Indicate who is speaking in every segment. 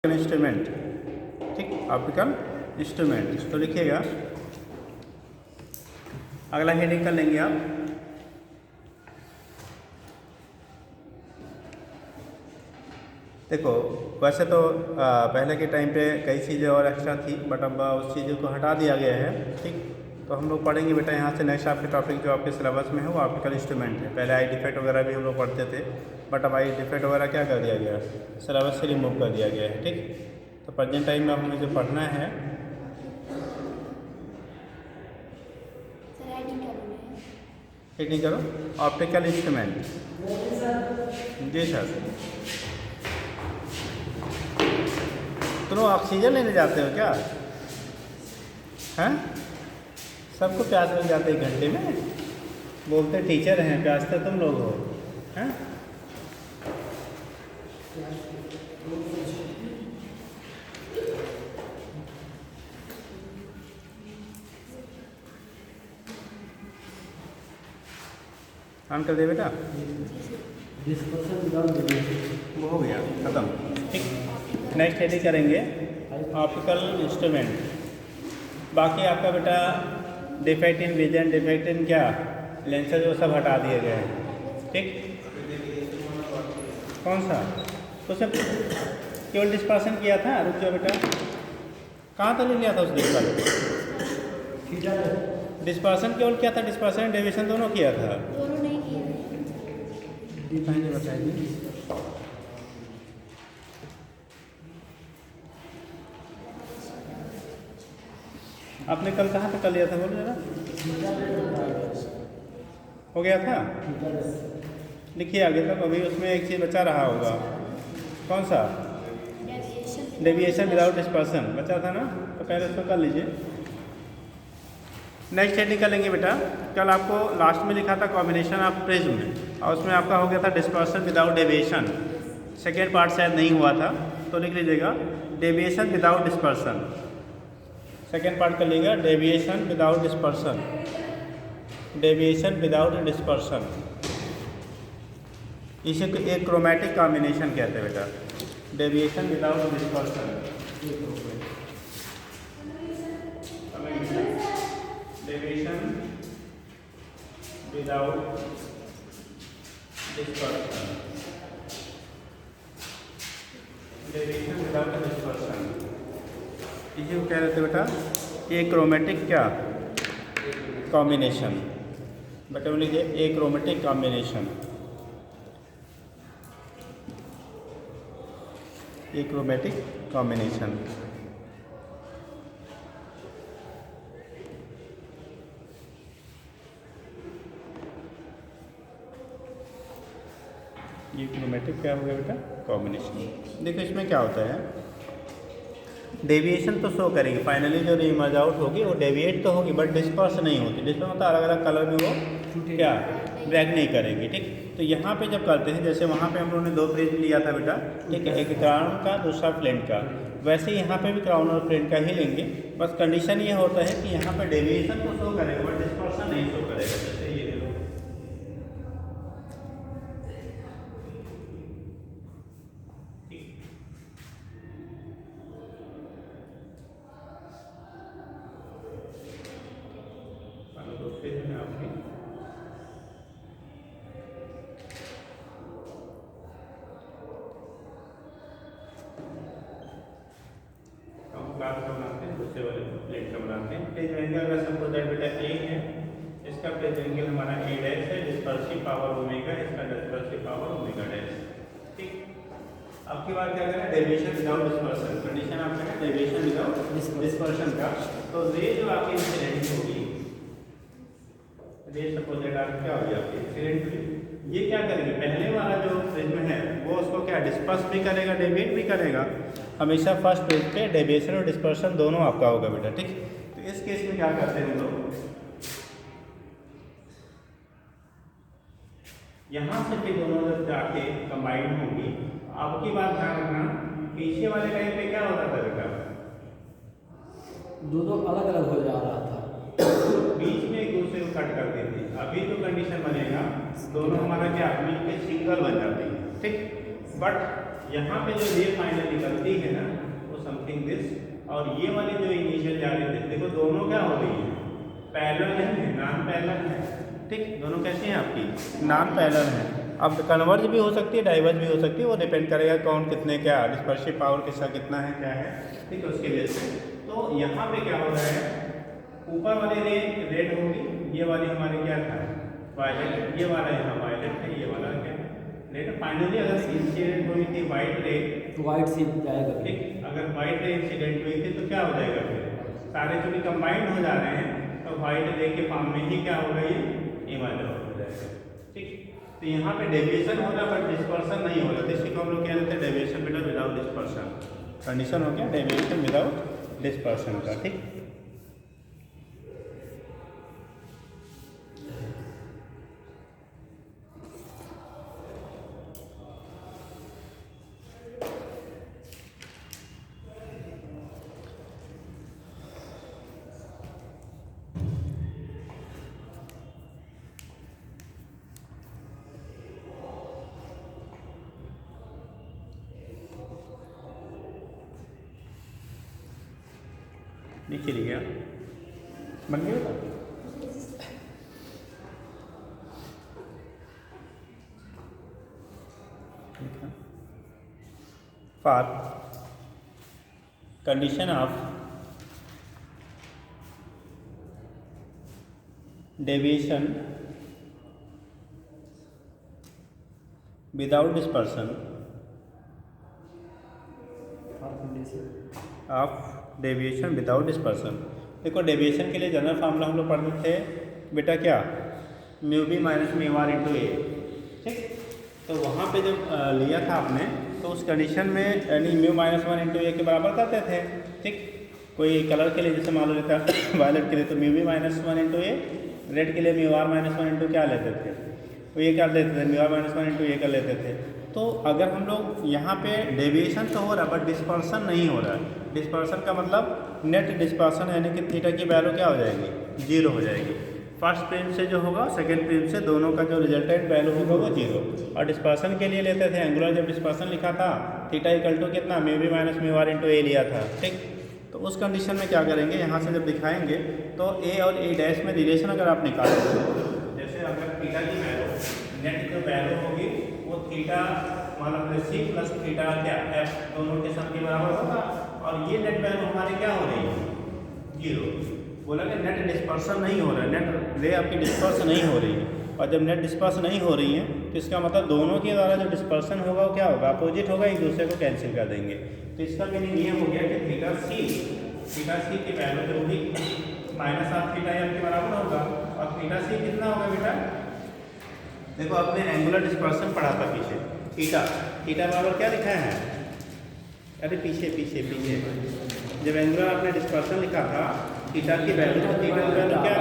Speaker 1: Instrument, ठीक, optical instrument. तो लिखिएगा, अगला हेडिंग कर लेंगे आप। देखो, वैसे तो पहले के टाइम पे कई चीज़ें और एक्स्ट्रा थी, बट अब उस चीज़ों को हटा दिया गया है। ठीक, तो हम लोग पढ़ेंगे बेटा यहाँ से नेक्स्ट आपके टॉपिक जो आपके सिलेबस में है वो ऑप्टिकल इंस्ट्रूमेंट है। पहले आई डिफेक्ट वगैरह भी हम लोग पढ़ते थे, बट अब आई डिफेक्ट वगैरह क्या कर दिया गया, सिलेबस से रिमूव कर दिया गया है। ठीक, तो प्रेजेंट टाइम में हमें जो पढ़ना है, हेडिंग करो ऑप्टिकल इंस्ट्रूमेंट। जी सर। तुम ऑक्सीजन लेने जाते हो क्या? हैं? सबको प्यास लग जाते एक घंटे में, बोलते टीचर हैं, प्यासते तुम लोग हो। हैं? ऑन कर दे बेटा, वो हो गया ख़त्म। ठीक, नेक्स्ट हेडिंग करेंगे ऑप्टिकल इंस्ट्रूमेंट। बाकी आपका बेटा defect in vision, defect in क्या लेंसेज, वो सब हटा दिए गए हैं। ठीक, कौन सा? तो सब केवल डिस्पर्सन किया था। रुक जाओ बेटा, कहाँ तक लिया था उस डिस्पर्सन केवल क्या था? डिस्पर्सन डेविएशन दोनों किया था।
Speaker 2: दोनों नहीं किए
Speaker 1: थे, बताइए। आपने कल कहाँ तक कर लिया था, बोलो जरा। हो गया था, लिखिए आगे तक। अभी उसमें एक चीज़ बचा रहा होगा, कौन सा? डेविएशन विदाउट डिस्पर्सन बचा था ना, तो पहले उसको कर लीजिए। नेक्स्ट हेडिंग कर लेंगे बेटा। कल आपको लास्ट में लिखा था कॉम्बिनेशन ऑफ प्रिज्म, और उसमें आपका हो गया था dispersion without deviation. Second part शायद नहीं हुआ था, तो लिख लीजिएगा deviation without dispersion. Second part कर लीजिएगा deviation without dispersion, deviation without dispersion. इसे एक क्रोमेटिक कॉम्बिनेशन कहते हैं बेटा, deviation without dispersion. Deviation without dispersion, deviation without dispersion, इसी को कह रहे थे बेटा एक क्रोमेटिक क्या कॉम्बिनेशन। बेटा बोलिए एक क्रोमेटिक कॉम्बिनेशन, एक क्रोमेटिक कॉम्बिनेशन। ये क्रोमेटिक क्या हो गया बेटा? कॉम्बिनेशन। देखो इसमें क्या होता है, डेविएशन तो शो करेगी, फाइनली जो इमर्ज आउट होगी वो डेविएट तो होगी, बट डिस्पर्स नहीं होती। डिस्पर्स मतलब अलग अलग कलर में वो क्या ब्रेक नहीं करेंगी। ठीक, तो यहाँ पे जब करते हैं, जैसे वहाँ पे हम लोगों ने दो प्रिज्म लिया था बेटा, ठीक है, एक क्राउन का दूसरा फ्लेंट का, वैसे यहाँ पे भी क्राउन और फ्लेंट का ही लेंगे। बस कंडीशन ये होता है कि यहाँ पे डेविएशन तो शो करेगा, बट डिस्पर्सन नहीं शो करेगा। जैसे ये देखो, क्लास का बनाते हैं, दूसरे वाले प्लेट का बनाते हैं। पेज एंगल अगर सपोज दैट बेटा ए है, इसका पेज एंगल हमारा ए डैश है, डिस्पर्सिव पावर ओमेगा, इसका डिस्पर्सिव पावर ओमेगा डैश। ठीक, अब की बात क्या करें, डेविएशन विदाउट डिस्पर्सन। कंडीशन आपका है डेविएशन विदाउट डिस्पर्सन का। तो रे जो आपकी इंसिडेंट होगी, रे सपोज दैट आप क्या होगी आपकी इंसिडेंट, ये क्या करेंगे, पहले वाला जो प्रिज्म है वो उसको क्या डिस्पर्स भी करेगा, डेविएट भी करेगा। हमेशा फर्स्ट पेज पे डेविएशन और डिस्पर्सन दोनों आपका होगा बेटा। ठीक, तो इस केस में क्या करते हैं हम लोग, यहाँ से भी दोनों जब जाके कंबाइन होगी। अब की बात ध्यान रखना, पीछे वाले टाइम पे क्या होता था बेटा,
Speaker 3: दोनों अलग अलग हो जा रहा था,
Speaker 1: बीच में एक दूसरे को कट कर देती। अभी तो कंडीशन बनेगा दोनों हमारा क्या मिलकर सिंगल बन जाते हैं। ठीक, बट यहाँ पे जो रे फाइनल निकलती है ना वो समथिंग दिस, और ये वाली जो इनिशियल जा रही थी, देखो दोनों क्या हो रही है, पैरेलल है, नॉन पैरेलल है, ठीक, दोनों कैसी हैं आपकी, नॉन पैरेलल हैं। अब कन्वर्ज भी हो सकती है, डाइवर्ज भी हो सकती है, वो डिपेंड करेगा कौन कितने क्या डिस्पर्सिव पावर किसका कितना है क्या है, ठीक है, उसके बेस पे। तो यहाँ पे क्या हो रहा है, ऊपर वाली रे रेड होगी, ये वाली हमारी क्या था वायलेट, ये वाला यहाँ वायलेट है, ये वाला क्या है रेड। फाइनली अगर इंसिडेंट हुई थी वाइट रे,
Speaker 3: वाइट से जाएगा।
Speaker 1: ठीक, अगर वाइट रे इंसिडेंट हुई थी तो क्या हो जाएगा, फिर सारे जो भी कंबाइंड हो जा रहे हैं तो वाइट रे के फॉर्म में ही क्या होगा, ये इमेज हो जाएगा, ठीक। तो यहाँ पे डेविएशन हो रहा है बट डिस्पर्सन नहीं हो रहा, तो इसी को हम लोग कह देते हैं डेविएशन बेटा विदाउट डिस्पर्सन। कंडीशन हो गया डेविएशन विदाउट डिस्पर्सन का, ठीक। नीचे लिखिए बन गया for condition of deviation without dispersion of deviation without dispersion. देखो डेविएशन के लिए जनरल फार्मूला हम लोग पढ़ते थे बेटा क्या, mu B minus mu R into A, ठीक। तो वहाँ पे जब लिया था आपने तो उस कंडीशन में यानी म्यू माइनस वन इंटू ए के बराबर करते थे, ठीक। कोई कलर के लिए जैसे मान लो लेता है वायलेट के लिए तो mu B minus one into A, red के लिए mu R minus one into क्या लेते थे, तो ये क्या लेते थे, mu R minus one into A का लेते थे। तो अगर हम लोग यहाँ पे डेविएशन तो हो रहा है बट डिस्पर्सन नहीं हो रहा है, डिस्पर्सन का मतलब नेट डिस्पर्सन यानी कि थीटा की वैल्यू क्या हो जाएगी, 0 हो जाएगी। फर्स्ट प्रिंट से जो होगा सेकंड प्रिंट से दोनों का जो रिजल्टेंट वैल्यू होगा वो 0। और डिस्पर्सन के लिए लेते थे एंगुलर, जब डिस्पर्सन लिखा था थीटा इक्वल टू कितना mu B minus mu R into A लिया था, ठीक। तो उस कंडीशन में क्या करेंगे, यहाँ से जब दिखाएंगे तो ए और ए डैश में रिलेशन अगर आप निकालेंगे, जैसे अगर थीटा की वैल्यू नेट जो वैल्यू होगी वो थीटा मतलब सी प्लस थीटा क्या एफ दोनों के सम के बराबर होगा, और ये नेट वैल्यू हमारी क्या हो रही है 0। बोला कि नेट डिस्पर्सन नहीं हो रहा है, नेट रे आपकी डिस्पर्स नहीं हो रही है, और जब नेट डिस्पर्स नहीं हो रही है तो इसका मतलब दोनों के द्वारा जो डिस्पर्सन होगा वो क्या होगा, अपोजिट होगा, एक दूसरे को कैंसिल कर देंगे। तो इसका मीनिंग ये हो गया कि थीटा सी की वैल्यू जो होगी माइनस ऑफ थीटा एफ के बराबर होगा, और थीटा सी कितना होगा बेटा, देखो आपने एंगुलर डिस्पर्सन पढ़ा था पीछे, थीटा बराबर क्या लिखा है, अरे पीछे जब एंगुलर आपने डिस्पर्सन लिखा था थीटा की वैल्यू क्या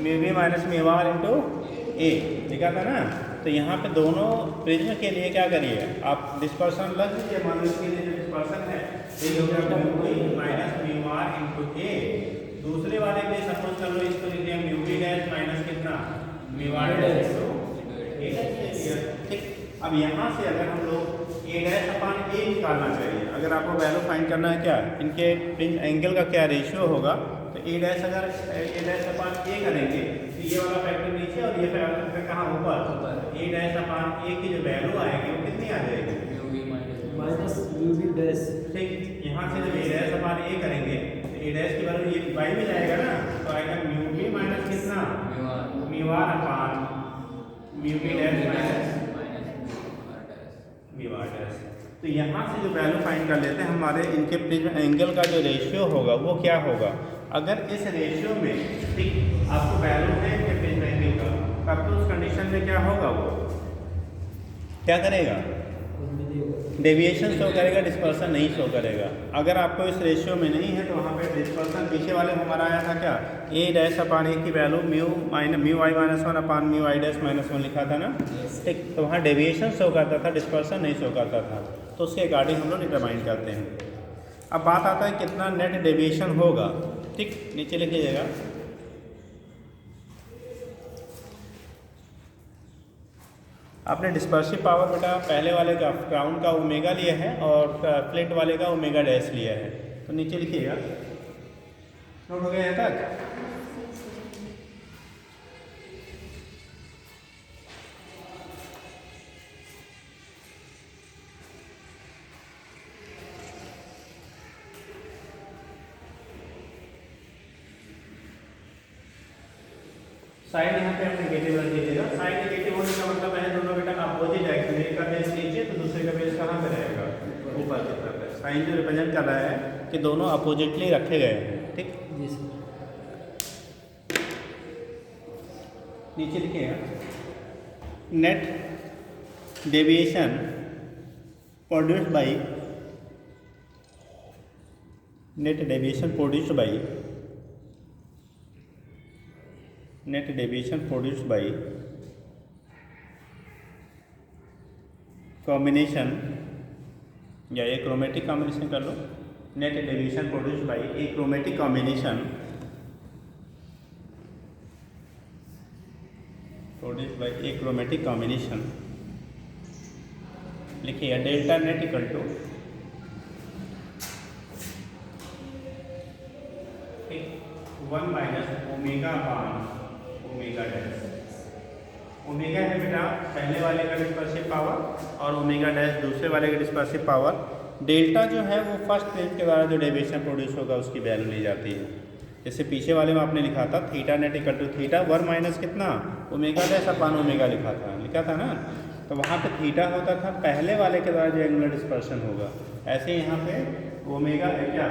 Speaker 1: mu B minus mu R into A लिखा था ना। तो यहाँ पे दोनों प्रिज्म के लिए क्या करिए आप डिस्पर्सन लग लीजिए, मान लो इसके लिए जो डिस्पर्सन है ये हो गया mu B minus mu R into A. दूसरे वाले के सपोज कर लो इसको लिखिए म्यू बी डैश माइनस कितना mu R dash into A, ठीक। अब यहाँ से अगर हम लोग ए डैश अपान ए निकालना चाहिए, अगर आपको वैल्यू फाइंड करना है क्या इनके एंगल का क्या रेशियो होगा, तो ए डैश अगर ए डैश अपान ए करेंगे तो ये वाला फैक्टर नीचे और ये फैक्टर कहाँ ऊपर, ए डैश अपान ए की जो वैल्यू आएगी वो कितनी आ जाएगी
Speaker 3: माइनस म्यू बी डैश,
Speaker 1: ठीक। यहाँ से जब ए डैश अपान ए करेंगे तो ए डैश की वैल्यू ये बाई में जाएगा ना, तो आएगा म्यू बी माइनस कितना mu R upon mu B dash minus mu R dash. तो यहाँ से जो वैल्यू फाइंड कर लेते हैं हमारे इनके प्रिज्म एंगल का जो रेशियो होगा वो क्या होगा, अगर इस रेशियो में ठीक आपको वैल्यू है इनके प्रिज्म एंगल का, तब तो उस कंडीशन में क्या होगा, वो क्या करेगा डेविएशन शो करेगा, डिस्पर्सन नहीं शो करेगा। अगर आपको इस रेशियो में नहीं है तो वहाँ पे डिस्पर्सन पीछे वाले में हमारा आया था क्या ए डैश अपान ए की value mu I minus one upon mu I dash minus one लिखा था ना, ठीक। तो वहाँ डेविएशन शो करता था, डिस्पर्सन नहीं शो करता था, तो उसके अकॉर्डिंग हम लोग डिटरमाइन करते हैं। अब बात आता है कितना नेट डेविएशन होगा, ठीक। नीचे लिख लीजिएगा आपने डिस्पर्सिव पावर बेटा पहले वाले का ग्राउंड का ओमेगा लिया है और प्लेट वाले का ओमेगा डैश लिया है, तो नीचे लिखिएगा। नोट हो गया यहाँ तक? साइन यहाँ पे आप नेगेटिव रख दीजिएगा। साइन नेगेटिव होने का मतलब है दोनों बेटा अपोजिट एक्सिस, एक का बेस नीचे तो दूसरे का बेस कहाँ पे रहेगा? ऊपर की तरफ है। साइन जो रिप्रेजेंट कर रहा है कि दोनों अपोजिटली रखे गए हैं, ठीक?
Speaker 3: जी सर।
Speaker 1: नीचे लिखिएगा net deviation produced by net deviation produced by combination या एक क्रोमेटिक कॉम्बिनेशन कर लो। Net deviation produced by a chromatic combination लिखिए delta net equal to one minus omega बान ओमेगा डैश। ओमेगा है बेटा पहले वाले का डिस्पर्सिव पावर और ओमेगा डैश दूसरे वाले का डिस्पर्सिव पावर। डेल्टा जो है वो फर्स्ट फेज के द्वारा जो डेविएशन प्रोड्यूस होगा उसकी वैल्यू ली जाती है। जैसे पीछे वाले में आपने लिखा था theta net equal to theta one minus कितना ओमेगा डैश अपान ओमेगा लिखा था ना, तो वहाँ पे थीटा होता था पहले वाले के द्वारा जो एंगुलर डिस्पर्शन होगा। ऐसे यहाँ पे ओमेगा है क्या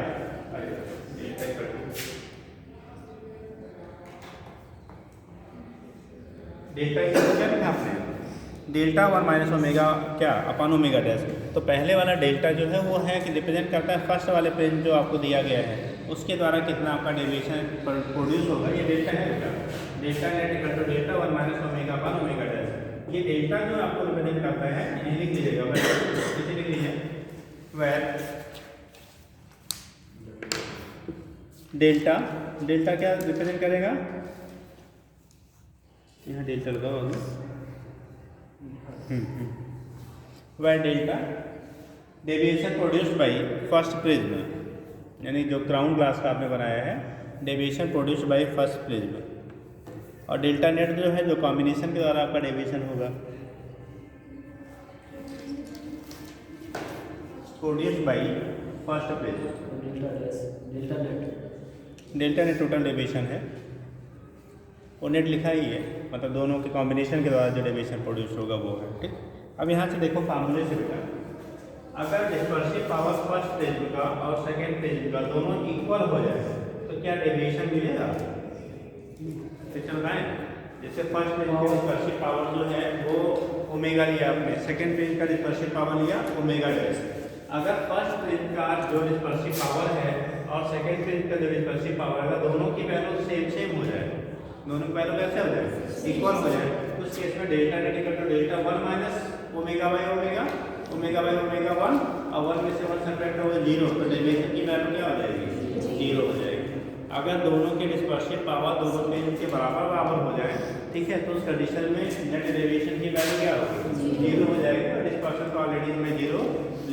Speaker 1: डेल्टा क्या लिखा आपने? डेल्टा वन माइनस ओमेगा क्या अपान ओमेगा डैश। तो पहले वाला डेल्टा जो है वो है कि रिप्रेजेंट करता है फर्स्ट वाले प्लेन जो आपको दिया गया है उसके द्वारा कितना आपका डेविएशन प्रोड्यूस होगा। ये डेल्टा है बेटा, delta net equal to delta one minus omega upon omega dash. ये डेल्टा जो आपको रिप्रेजेंट करता है यही लिख लीजिएगा, इसे लिख लीजिए वेर डेल्टा क्या रिप्रेजेंट करेगा? यहाँ डेल्टा लगा होगा वह delta deviation produced by first prism, यानी जो क्राउन ग्लास का आपने बनाया है deviation produced by first prism. और डेल्टा नेट जो है जो कॉम्बिनेशन के द्वारा आपका डेविएशन होगा produced by first prism. Delta net total deviation है, वो नेट लिखा ही है, मतलब दोनों के कॉम्बिनेशन के द्वारा जो डेविएशन प्रोड्यूस होगा वो है, ठीक। अब यहाँ से देखो फार्मूले से बेटा, अगर डिस्पर्सिव पावर फर्स्ट प्रिज्म का और सेकेंड प्रिज्म का दोनों इक्वल हो जाए तो क्या डेविएशन मिलेगा? तो चल रहा है जैसे फर्स्ट प्रिज्म का डिस्पर्सिव पावर जो है वो ओमेगा लिया आपने, सेकेंड प्रिज्म का डिस्पर्सिव पावर लिया ओमेगा डैश। अगर फर्स्ट प्रिज्म का जो डिस्पर्सिव पावर है और सेकेंड प्रिज्म का जो डिस्पर्सिव पावर है दोनों की वैल्यू सेम हो जाए, दोनों की वैल्यू कैसे हो जाए? इक्वल हो जाए। उस केस में delta net equal to delta one minus omega by omega, omega by omega one, और वन में से वन सब्ट्रैक्ट होगा जीरो, तो डेविएशन की वैल्यू क्या हो जाएगी? जीरो हो जाएगी। अगर दोनों के डिस्पर्सिव पावर दोनों प्लेन के बराबर हो जाए, ठीक है, तो उस कंडीशन में नेट डेविएशन की वैल्यू क्या होगी? जीरो हो जाएगी। और डिस्पर्शन तो ऑलरेडी में जीरो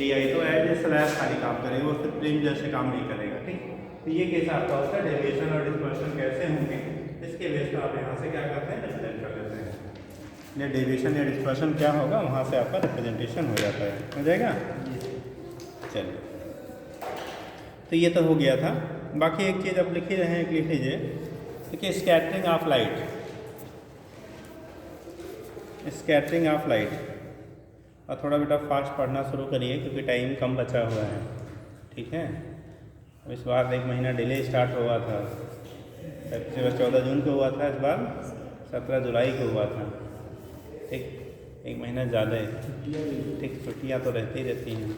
Speaker 1: लिया ही, तो एज ए स्लैब खाली काम करेगा, वो फिर प्लेन जैसे काम नहीं करेगा, ठीक। तो ये केस आपका होता है डेविएशन और डिस्पर्शन कैसे होंगे, इसके बेस पर आप यहाँ से क्या करते हैं? रिप्रेजेंट कर लेते हैं। ये डेविएशन या डिस्पर्शन क्या होगा वहाँ से आपका रिप्रेजेंटेशन हो जाता है, हो जाएगा। चलिए, तो ये तो हो गया था। बाकी एक चीज़ आप लिख ही रहे हैं, लिख लीजिए, देखिए scattering of light, scattering of light. और थोड़ा बेटा फास्ट पढ़ना शुरू करिए क्योंकि टाइम कम बचा हुआ है, ठीक है। अब इस बार 1 महीना डिले स्टार्ट हुआ था, 14 जून को हुआ था, इस बार 17 जुलाई को हुआ था, ठीक। 1 महीना ज़्यादा है, ठीक। छुट्टियाँ तो रहती ही रहती हैं।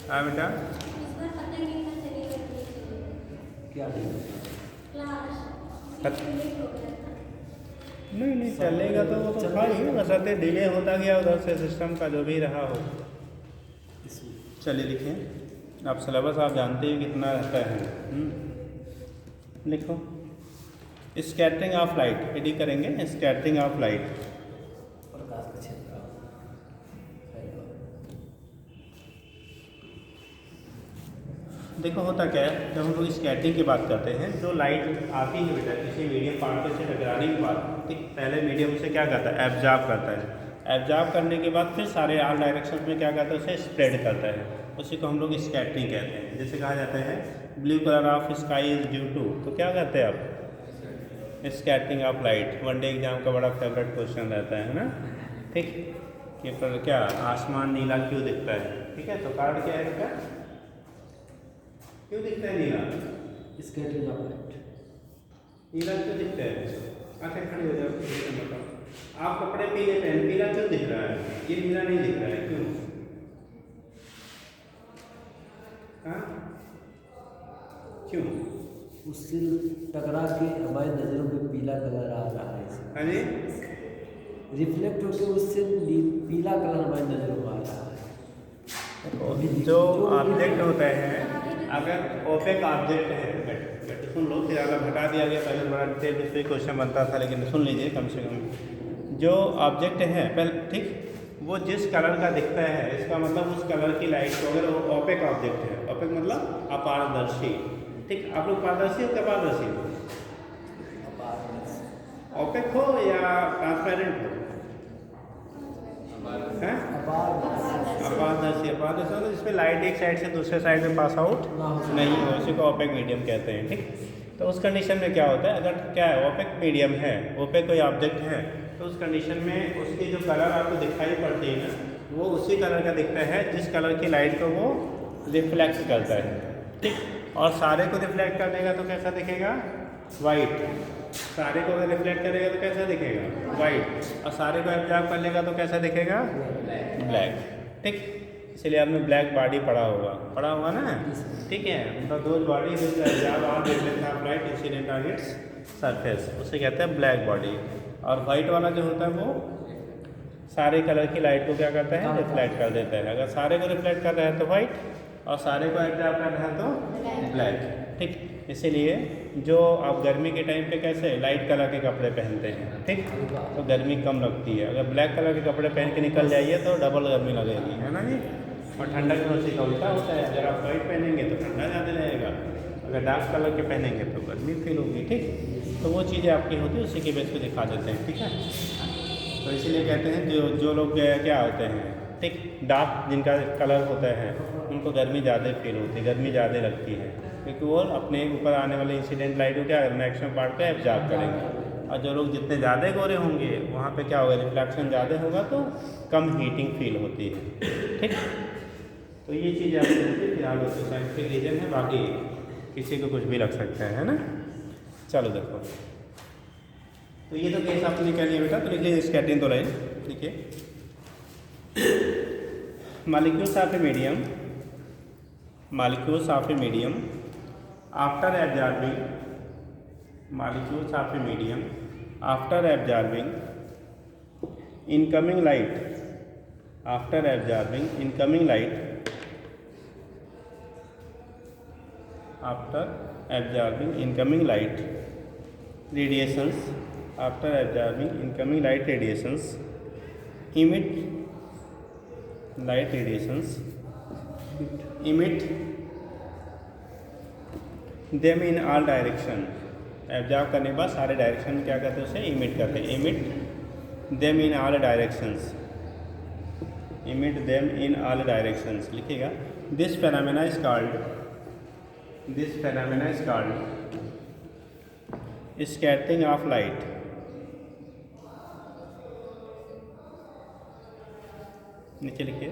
Speaker 1: हाँ बेटा,
Speaker 3: क्या
Speaker 1: नहीं चलेगा तो वो तो था ही, बशर्ते डिले होता गया उधर से सिस्टम का जो भी रहा हो। चलिए लिखें, आप सिलेबस आप जानते ही कितना रहता है। लिखो स्कैटरिंग ऑफ लाइट, एडी करेंगे स्कैटरिंग ऑफ लाइट। देखो होता क्या है, जब हम लोग स्कैटरिंग की बात करते हैं, जो लाइट आती है बेटा किसी मीडियम पार्टिकल से टकराने के बाद, ठीक, पहले मीडियम उसे क्या करता है, एब्जॉर्ब करता है। एब्जॉर्ब करने के बाद फिर सारे ऑल डायरेक्शन में क्या करता है, उसे स्प्रेड करता है। उसी को हम लोग स्कैटरिंग कहते हैं। जैसे कहा जाता है blue colour of sky is due to, तो क्या कहते हैं आप, scattering of light. One day exam का बड़ा फेवरेट क्वेश्चन रहता है ना, ठीक, कि पर क्या आसमान नीला क्यों दिखता है, ठीक है, तो कारण क्या है इसका, क्यों दिखता है नीला,
Speaker 3: स्कैटरिंग ऑफ लाइट।
Speaker 1: नीला क्यों दिखता है, आंखें खड़ी हो जाओ, बताओ। आप कपड़े पीले पहन, पीला क्यों दिख रहा है, ये नीला नहीं दिख रहा है, क्यों, हाँ क्यों,
Speaker 3: उससे टकरा के हमारी नज़रों में पीला कलर आ रहा है।
Speaker 1: हाँ जी,
Speaker 3: रिफ्लेक्ट होकर उससे पीला कलर हमारी नज़रों में आ रहा है।
Speaker 1: जो ऑब्जेक्ट होता है, अगर ओपेक ऑब्जेक्ट है, सुन लो, फिर अगर हटा दिया गया, पहले बड़ा डिटेल इस पर क्वेश्चन बनता था, लेकिन सुन लीजिए कम से कम। जो ऑब्जेक्ट है पहले, ठीक, वो जिस कलर का दिखता है, इसका मतलब उस कलर की लाइट को, अगर वो ओपेक ऑब्जेक्ट है, ओपेक मतलब अपारदर्शी, ठीक, आप लोग पारदर्शी हो क्या, पारदर्शी हो, ओपेक हो या ट्रांसपेरेंट हो, हैं, अपारदर्शी। अपारदर्शी मतलब जिसमें लाइट एक साइड से दूसरे साइड में पास आउट नहीं हो, उसी को ओपेक मीडियम कहते हैं, ठीक। तो उस कंडीशन में क्या होता है, अगर क्या है, ओपेक मीडियम है, ओपेक कोई ऑब्जेक्ट है, तो उस कंडीशन में उसकी जो कलर आपको दिखाई पड़ती है ना, वो उसी कलर का दिखता है जिस कलर की लाइट को वो रिफ्लेक्ट करता है, ठीक। और सारे को रिफ्लेक्ट कर देगा तो कैसा दिखेगा, वाइट। सारे को अगर रिफ्लेक्ट करेगा तो कैसा दिखेगा, वाइट। और सारे को एब्जॉर्ब कर लेगा तो कैसा दिखेगा, ब्लैक, ठीक। इसलिए आपने ब्लैक बॉडी पढ़ा होगा ना, ठीक है। मतलब दो body light incident on its surface, उसे कहते हैं ब्लैक बॉडी। और वाइट वाला जो होता है वो सारे कलर की लाइट को क्या करता है, रिफ्लेक्ट कर देता है। अगर सारे को रिफ्लेक्ट कर रहा है तो वाइट, और सारे को एब्जॉर्ब कर रहा है तो ब्लैक, ठीक। इसीलिए जो आप गर्मी के टाइम पे कैसे लाइट कलर के कपड़े पहनते हैं, ठीक, तो गर्मी कम लगती है। अगर ब्लैक कलर के कपड़े पहन के निकल जाइए तो डबल गर्मी लगेगी, है ना जी। और ठंडक में उसी का उल्टा होता है, अगर आप वाइट पहनेंगे तो ठंडा ज़्यादा रहेगा, अगर डार्क कलर के पहनेंगे तो गर्मी फील होगी, ठीक। तो वो चीज़ें आपकी होती है, उसी के बेस पे दिखा देते हैं, ठीक है। तो इसीलिए कहते हैं जो लोग क्या होते हैं, ठीक, डार्क जिनका कलर होता है उनको गर्मी ज़्यादा फील होती है, गर्मी ज़्यादा लगती है, क्योंकि वो अपने ऊपर आने वाले इंसिडेंट लाइट को क्या मैक्सिमम पार्ट को एब्जॉर्ब करेंगे। और जो लोग जितने ज़्यादा गोरे होंगे वहाँ पे क्या होगा, रिफ्लेक्शन ज़्यादा होगा तो कम हीटिंग फील होती है, ठीक। तो ये चीज़ आपको होती है, फिलहाल उसके साइंटिफिक रीजन है, बाकी किसी को कुछ भी लग सकता है ना। चलो देखो, तो ये तो केस आपने क्या लिया बेटा, तो लिख लीजिए स्कैटरिंग तो लाइन, देखिए molecules of a medium after absorbing incoming light radiations emit them in all direction। Absorb करने के बाद सारे डायरेक्शन में क्या करते हैं, उसे इमिट करते हैं। Emit them in all directions, लिखिएगा। This phenomena is called scattering of light. नीचे लिखिए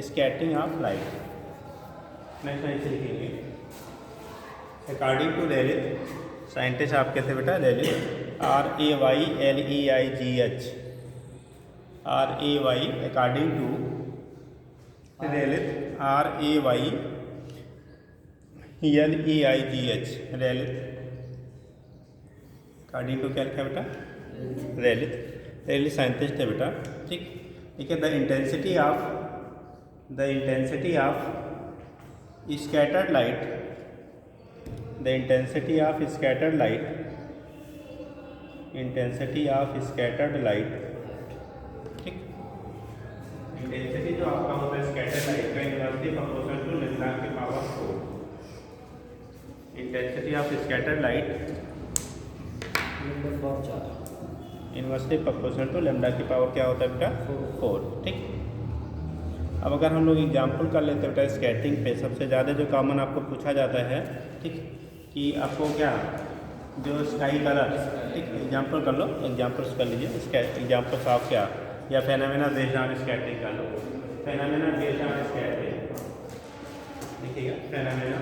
Speaker 1: स्कैटरिंग ऑफ लाइट। नेक्स्ट नीचे लिखेंगे अकॉर्डिंग टू लेलिथ, साइंटिस्ट आपके थे बेटा Rayleigh, RAYLEIGH, according to Rayleigh, RAYLEIGH, Rayleigh, according to क्या लिखा बेटा, लेलिथ साइंटिस्ट है बेटा, ठीक। ठीक है, the intensity of scattered light, ठीक। इंटेंसिटी जो आपका होता है स्कैटर्ड लाइट का इनवर्सली प्रोपोर्शनल टू लैम्ब्डा के power 4, intensity of scattered light inversely proportional to lambda की पावर क्या होता है बेटा 4। ठीक, अब अगर हम लोग एग्जाम्पल कर लेते हैं बेटा स्कैटरिंग पे, सबसे ज़्यादा जो कॉमन आपको पूछा जाता है, ठीक, कि आपको क्या जो स्काई कलर, ठीक, एग्जाम्पल कर लो, एग्जाम्पल्स कर लीजिए, इसका एग्जाम्पल्स आप क्या या फेनोमेना बेस्ड ऑन स्कैटरिंग कर लो, फेनोमेना बेस्ड ऑन स्कैटरिंग देखिएगा, phenomena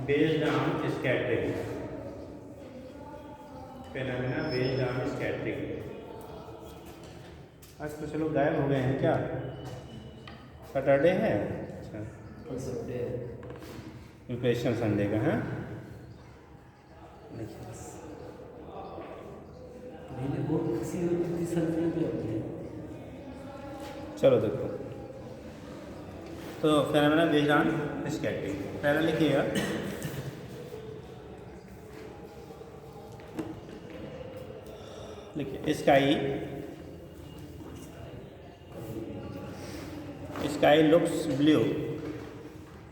Speaker 1: based on scattering, phenomena based on scattering. आज कुछ लोग गायब हो गए हैं क्या? सैटरडे है? अच्छा, प्रिपरेशन संडे का है। चलो देखो, तो फेनोमेना बेस्ड ऑन स्कैटरिंग पहले लिखिएगा, लिखिए sky looks blue,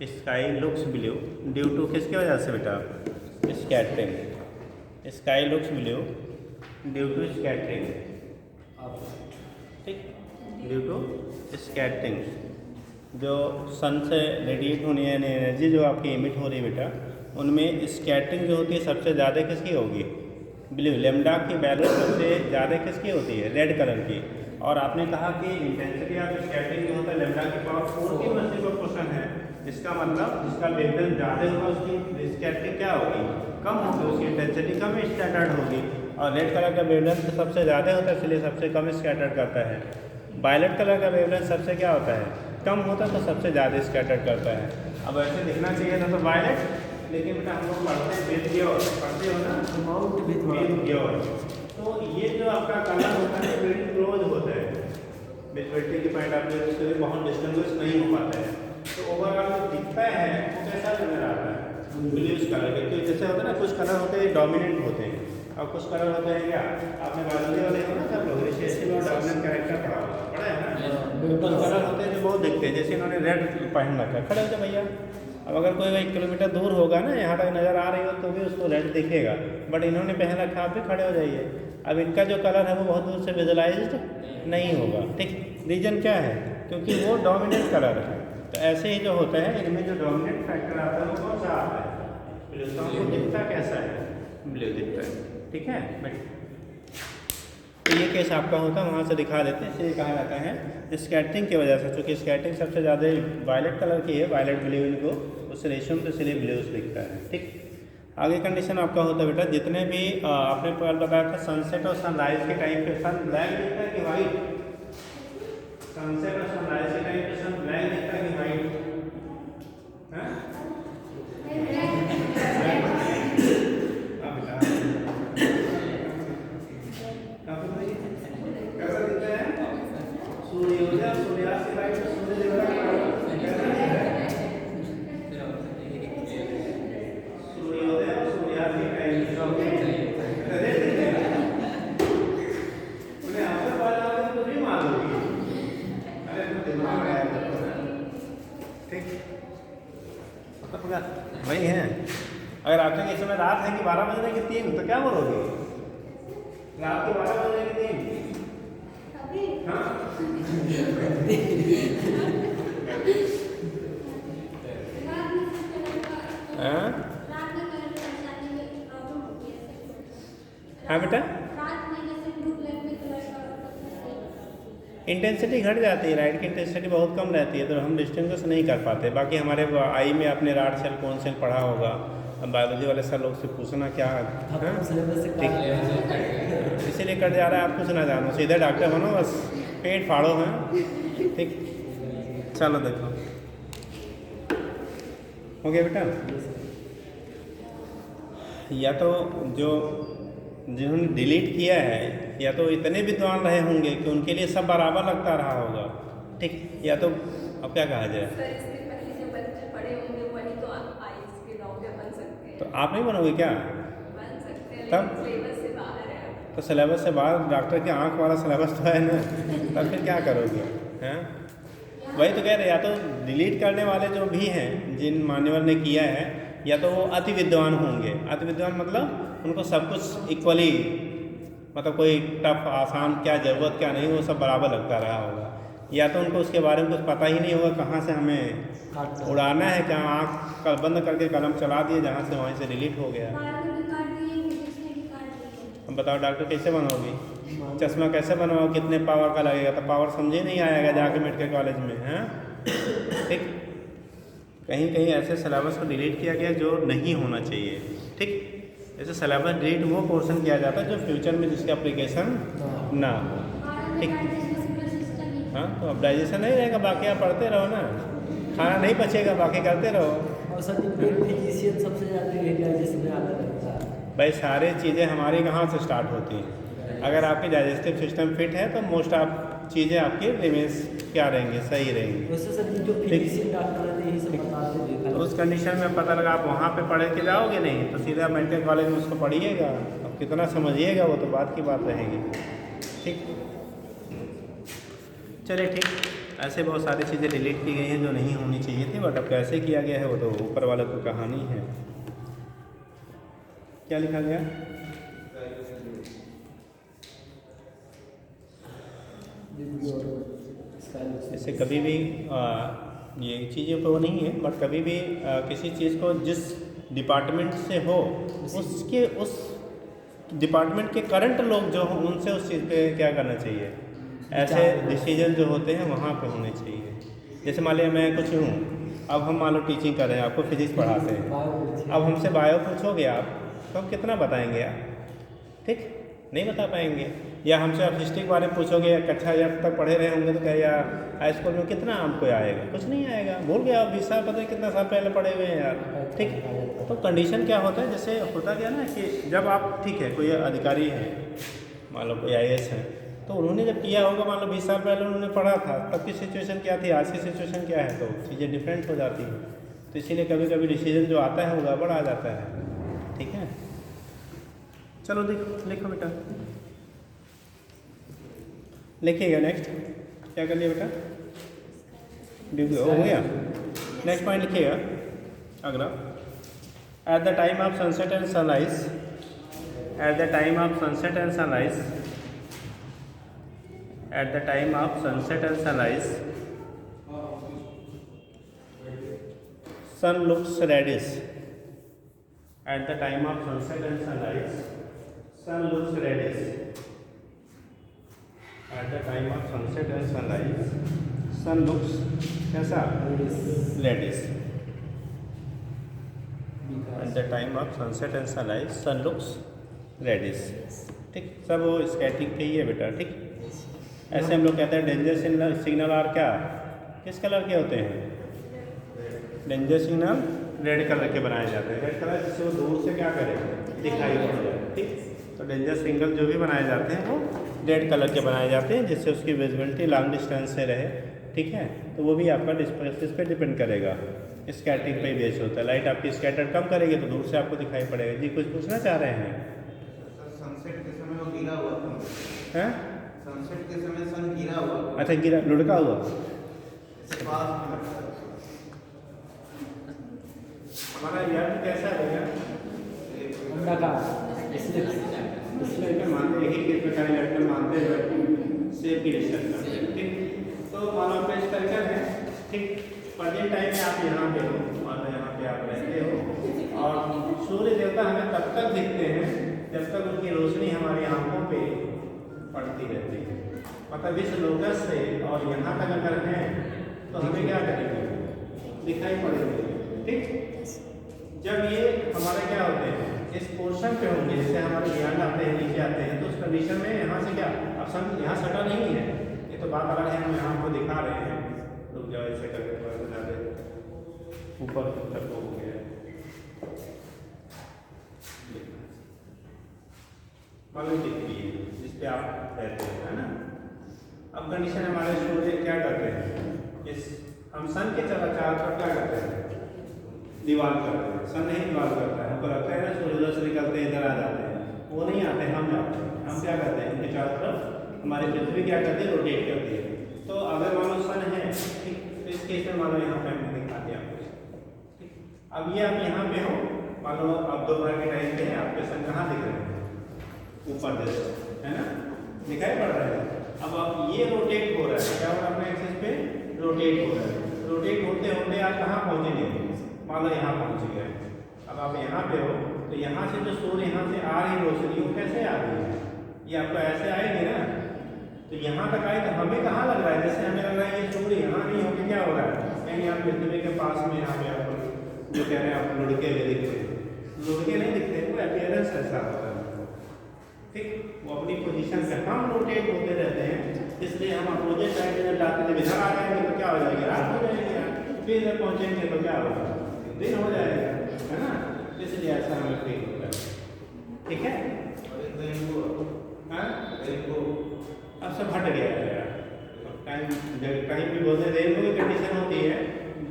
Speaker 1: sky looks blue due to किसकी वजह से बेटा? Scattering. Sky looks blue due to scattering, ठीक, ड्यू टू स्कैटरिंग। जो सन से रेडिएट होने यानी एनर्जी जो आपकी इमिट हो रही है बेटा, उनमें स्कैटरिंग जो होती है सबसे ज़्यादा किसकी होगी? ब्लू। लेमडा की वैल्यू सबसे ज़्यादा किसकी होती है? रेड कलर की। और आपने कहा कि इंटेंसिटी ऑफ स्कैटरिंग जो होता है लेमडा की पावर 4 की इनवर्सली प्रोपोर्शन है। इसका मतलब जिसका वेवलेंथ ज़्यादा होगा उसकी स्कैटरिंग क्या होगी? कम होगी, उसकी इंटेंसिटी कम स्कैटर्ड होगी। और रेड कलर का वेवलेंथ सबसे ज़्यादा होता है, इसलिए सबसे कम स्कैटर्ड करता है। वायलेट कलर का वेवलेंथ सबसे क्या होता है? कम होता है, तो सबसे ज़्यादा स्कैटर्ड करता है। अब ऐसे दिखना चाहिए था तो वायलेट, लेकिन बेटा हम लोग पढ़ते हैं विद योर, पढ़ते हो ना अमाउंट विद योर। तो ये जो आपका कलर होता है वेरी क्लोज होता है, विजुअलिटी की पॉइंट आप उसके लिए बहुत डिस्टिंग्विश नहीं हो पाता है। तो ओवरऑल जो दिखता है वो कैसा नजर आता है? ब्लूइश कलर के। तो जैसे होता है ना, कुछ कलर होते हैं डोमिनेंट होते हैं और कुछ कलर होते हैं क्या, आपने बायोलॉजी वाले हो ना सब लोग रिसेसिव और डोमिनेंट कैरेक्टर पढ़ा है ना। कुछ कलर होते हैं जो बहुत दिखते हैं, जैसे इन्होंने रेड पहन रखा है, खड़े हो जाए भैया। अब अगर कोई 1 किलोमीटर दूर होगा ना, यहाँ तक नज़र आ रही हो तो भी उसको रेड दिखेगा, बट इन्होंने पहन रखा, आप भी खड़े हो जाइए। अब इनका जो कलर है वो बहुत दूर से विजुअलाइज्ड नहीं होगा, ठीक। रीजन क्या है? क्योंकि वो डोमिनेंट कलर है। तो ऐसे ही जो होता है इनमें जो डोमिनेंट फैक्टर आता है वो कौन सा आता है? ब्लू। तो हमको दिखता कैसा है? ब्लू दिखता है, ठीक है। तो ये केस आपका होता है, वहाँ से दिखा देते हैं। इसलिए कहा जाता है स्कैटरिंग की वजह से, चूँकि स्कैटरिंग सबसे ज़्यादा वायलेट कलर की है, वायलेट ब्लू इनको उससे रेशियो में, तो इसलिए ब्लूस दिखता है, ठीक। आगे कंडीशन आपका होता है बेटा, जितने भी आपने कल बताया था सनसेट और सनराइज के टाइम पे सन ब्लैक दिखता है कि वाइट? सनसेट और सनराइज के टाइम पे सन ब्लैक दिखता है कि वाइट? कैसा दिखता है? सूर्योदय और सूर्यास्त के टाइम पे सूर्य देवता का वही है। अगर आपके इस समय रात है कि 12 बजने की 3, तो क्या बोलोगे? रात के 12 बजने की 3। हाँ हाँ बेटा, इंटेंसिटी घट जाती है, लाइट की इंटेंसिटी बहुत कम रहती है, तो हम डिस्टिंग्विश नहीं कर पाते। बाकी हमारे आई में आपने राड सेल कौन सेल पढ़ा होगा, बायोलॉजी वाले सर लोग से पूछना क्या है, ठीक, इसीलिए कट जा रहा है। आप कुछ ना जानो, सीधे डॉक्टर बनो, बस पेट फाड़ो हैं, ठीक। चलो देखो, हो गया बेटा। या तो जो जिन्होंने डिलीट किया है, या तो इतने विद्वान रहे होंगे कि उनके लिए सब बराबर लगता रहा होगा, ठीक। या तो अब क्या कहा जाए,
Speaker 2: सर इसके पहले जो बच्चे पढ़े होंगे वही तो आईएएस के डॉक्टर बन सकते हैं।
Speaker 1: तो आप नहीं बनोगे क्या?
Speaker 2: बन सकते हैं,
Speaker 1: तब
Speaker 2: लेकिन सिलेबस से बाहर है।
Speaker 1: तो सिलेबस से बाहर, डॉक्टर की आँख वाला सिलेबस तो है ना, तब फिर क्या करोगे? हैं, वही तो कह रहे, या तो डिलीट करने वाले जो भी हैं, जिन मान्यवर ने किया है, या तो वो अति विद्वान होंगे। अति विद्वान मतलब उनको सब कुछ इक्वली, मतलब कोई टफ आसान क्या ज़रूरत क्या नहीं वो सब बराबर लगता रहा होगा, या तो उनको उसके बारे में कुछ पता ही नहीं होगा कहाँ से हमें उड़ाना है, कहाँ आँख बंद करके कलम चला दिए जहाँ से वहीं से डिलीट हो गया। अब बताओ डॉक्टर कैसे बनोगी, चश्मा कैसे बनवाओ, कितने पावर का लगेगा, तो पावर समझे नहीं आएगा जाके मेडिकल कॉलेज में, हैं। ठीक, कहीं कहीं ऐसे सिलेबस को डिलीट किया गया जो नहीं होना चाहिए। ठीक, ऐसे सिलेबस डिलीट वो पोर्शन किया जाता है जो फ्यूचर में जिसका एप्लीकेशन ना हो। ठीक, हाँ, तो अब डाइजेशन नहीं रहेगा, बाकी आप पढ़ते रहो ना, खाना नहीं बचेगा, बाकी करते रहो।
Speaker 3: और सर फिजिशियन सबसे ज़्यादा डाइजेशन में आता रहता है
Speaker 1: भाई, सारी चीज़ें हमारी कहाँ से स्टार्ट होती हैं। अगर आपके डाइजेस्टिव सिस्टम फिट है तो मोस्ट ऑफ चीज़ें आपकी रिमेंस क्या रहेंगी, सही रहेंगी।
Speaker 3: वैसे सर जो फिजिशियन डॉक्टर रहते हैं यही सब बताते देखा,
Speaker 1: तो उस कंडीशन में पता लगा आप वहाँ पे पढ़ के जाओगे नहीं तो सीधा मेडिकल कॉलेज में उसको पढ़िएगा, अब कितना समझिएगा वो तो बात की बात रहेगी। ठीक, चलिए ठीक, ऐसे बहुत सारी चीज़ें डिलीट की गई हैं जो नहीं होनी चाहिए थी, बट अब कैसे किया गया है वो तो ऊपर वाले की कहानी है। क्या लिखा गया, इससे कभी भी ये चीज़ें तो नहीं है, बट कभी भी किसी चीज़ को जिस डिपार्टमेंट से हो उसके उस डिपार्टमेंट के करंट लोग जो हों उनसे उस चीज़ पे क्या करना चाहिए, ऐसे डिसीजन जो होते हैं वहाँ पे होने चाहिए। जैसे मान लिया मैं कुछ हूँ, अब हम मान लो टीचिंग कर रहे हैं, आपको फिजिक्स पढ़ाते हैं, अब हमसे बायो पूछोगे आप तो हम कितना बताएंगे आप, ठीक, नहीं बता पाएंगे। या हमसे आप हिस्ट्री के बारे में पूछोगे, कक्षा 8 तक पढ़े रहे होंगे तो क्या यार हाई स्कूल में कितना आपको आएगा, कुछ नहीं आएगा, भूल गया आप 20 साल पता है कितना साल पहले पढ़े हुए हैं यार। ठीक, तो कंडीशन क्या होता है, जैसे होता क्या ना कि जब आप, ठीक है, कोई अधिकारी है, मान लो कोई IAS है, तो उन्होंने जब किया होगा, मान लो 20 साल पहले उन्होंने पढ़ा था, तब की सिचुएशन क्या थी, आज की सिचुएशन क्या है, तो चीज़ें डिफरेंट हो जाती हैं। तो इसीलिए कभी कभी डिसीजन जो आता है वो गड़बड़ आ जाता है। ठीक है, चलो लिखो बेटा, लिखिएगा। नेक्स्ट क्या कर लिया बेटा, हो गया। नेक्स्ट पॉइंट लिखिएगा अगला, at the time of sunset and sunrise, at the time of sunset and sunrise, at the time of sunset and sunrise sun looks reddish, at the time of sunset and sunrise sun looks reddish, at the time of sunset and sunrise sun looks कैसा, reddish, at the time of sunset and sunrise sun looks reddish। ठीक, सब वो skating पे ही है बेटा। ठीक, ऐसे हम लोग कहते हैं डेंजर सिग्नल और क्या किस कलर के होते हैं, डेंजर सिग्नल रेड कलर के बनाए जाते हैं, रेड कलर जिससे वो दूर से क्या करे, दिखाई पड़ जाए। ठीक, तो डेंजर सिग्नल जो भी बनाए जाते हैं वो रेड कलर के बनाए जाते हैं जिससे उसकी विजिबिलिटी लॉन्ग डिस्टेंस से रहे। ठीक है, तो वो भी आपका डिस्पेंस पे डिपेंड करेगा, स्कैटरिंग पे बेस होता है। लाइट आपकी स्कैटर कम करेगी तो दूर से आपको दिखाई पड़ेगा। जी कुछ पूछना चाह रहे हैं?
Speaker 4: सनसेट के समय वो गिरा हुआ था,
Speaker 1: हैं?
Speaker 4: सनसेट के समय सन गिरा हुआ,
Speaker 1: अच्छा, गिरा, लुढ़का हुआ,
Speaker 4: इसके पास में लगता है।
Speaker 1: हमारा यार कैसा रहेगा, इसलिए मानते हैं कि प्रकार इलेक्ट्रॉन मानते हैं सेफ की रिसर्च करते हैं। ठीक, तो मानो पेश करके है। ठीक, प्रेजेंट टाइम में आप यहाँ पे हो, मानो यहाँ पे आप रहते हो और सूर्य देवता हमें तब तक दिखते हैं जब तक उनकी रोशनी हमारी आंखों पे पड़ती रहती है। मतलब इस लोकस से और यहाँ तक अगर है तो हमें क्या करेंगे, दिखाई पड़ेंगे। ठीक, जब ये हमारे क्या होते हैं इस पोर्शन पे होंगे, जैसे हमारे ध्यान आते हैं नीचे आते हैं, तो उस कंडीशन में यहाँ से क्या अब सन यहाँ सटा नहीं है, ये तो बात अलग है, हम यहाँ आपको दिखा रहे हैं। रुक जाओ, ऐसे करके थोड़ा सा ज़्यादा ऊपर तक हो गया, मालूम दिख रही है जिस पे आप रहते हैं, है ना। अब कंडीशन हमारे सूर्य क्या करते हैं, इस हम सन के चारों तरफ क्या करते हैं, दीवार करते हैं। सन नहीं दीवार करता है, हमको लगता है ना सूर्य उधर से निकलते हैं इधर आ जाते हैं, वो नहीं आते, हम जाते हैं। हम क्या करते हैं, इनके चारों तरफ हमारी पृथ्वी क्या करती है, रोटेट करती है। तो अगर मान लो सन है, ठीक, तो इस केस में मान लो यहाँ पे हमने दिखा दिया आपको। ठीक, अब ये आप यहाँ पे हो, मान लो आप दोपहर के टाइम पे हैं, आपके सन कहाँ दिख रहे हैं? ऊपर जैसे, है ना, दिखाई पड़ रहा है। अब आप ये रोटेट हो रहा है, क्या हो रहा है अपने एक्सिस पे? रोटेट हो रहा है। रोटेट होते होते आप कहाँ पहुँचेंगे? मान लो यहाँ पहुँच गए। अब आप यहाँ पे हो, तो यहाँ से जो सूर्य यहाँ से आ रही रोशनी, वो कैसे आ रही है? ये आपको ऐसे आएगी ना, तो यहाँ तक आए तो हमें कहाँ लग रहा है? जैसे हमें लग रहा है ये सूर्य यहाँ नहीं होकर क्या हो रहा है? कहीं आप पृथ्वी के पास में यहाँ पे आप जो कह रहे हैं आप लुढ़के हुए दिखते हैं, लुढ़के नहीं दिखते, वो अपीयरेंस ऐसा होता है, ठीक। वो अपनी पोजीशन पे हम रोटेट होते रहते हैं, इसलिए हम अपोजिट साइड में जाते जब इधर आ जाएंगे तो क्या हो जाएगी? रात हो जाएगी यार, फिर इधर पहुँचेंगे तो क्या होगा? दिन हो जाएगा, है ना। इसलिए ऐसा हमें फील होता है, ठीक है। अब सब हट गया है यार, टाइम जब कहीं भी बोलते रेनबो की कंडीशन होती है,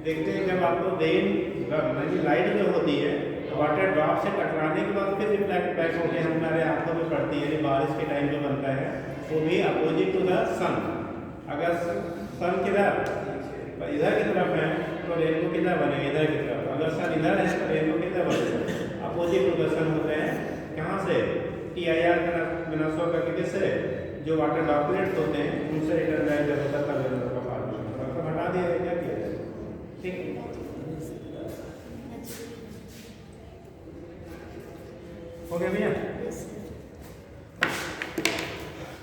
Speaker 1: देखते हैं जब आपको रेन लाइट जो होती है वाटर ड्रॉप से टकराने के बाद फिर रिफ्लेक्ट बैक होकर हमारे आंखों में पड़ती है, बारिश के टाइम जो बनता है वो भी अपोजिट टू द सन। अगर सन किधर इधर की तरफ है तो रेनबो किधर बनेगा? इधर की तरफ। अगर सन इधर है तो रेनबो किधर बनेगा? अपोजिट टू द सन होते हैं। कहाँ से? TIR बिना शो करके, किससे? जो वाटर ड्रॉपलेट्स होते हैं उनसे रिटर्न जाए जब होता है तब का फॉर्मेशन तो हटा दिया है, क्या किया जाए, ठीक। हो गया भैया?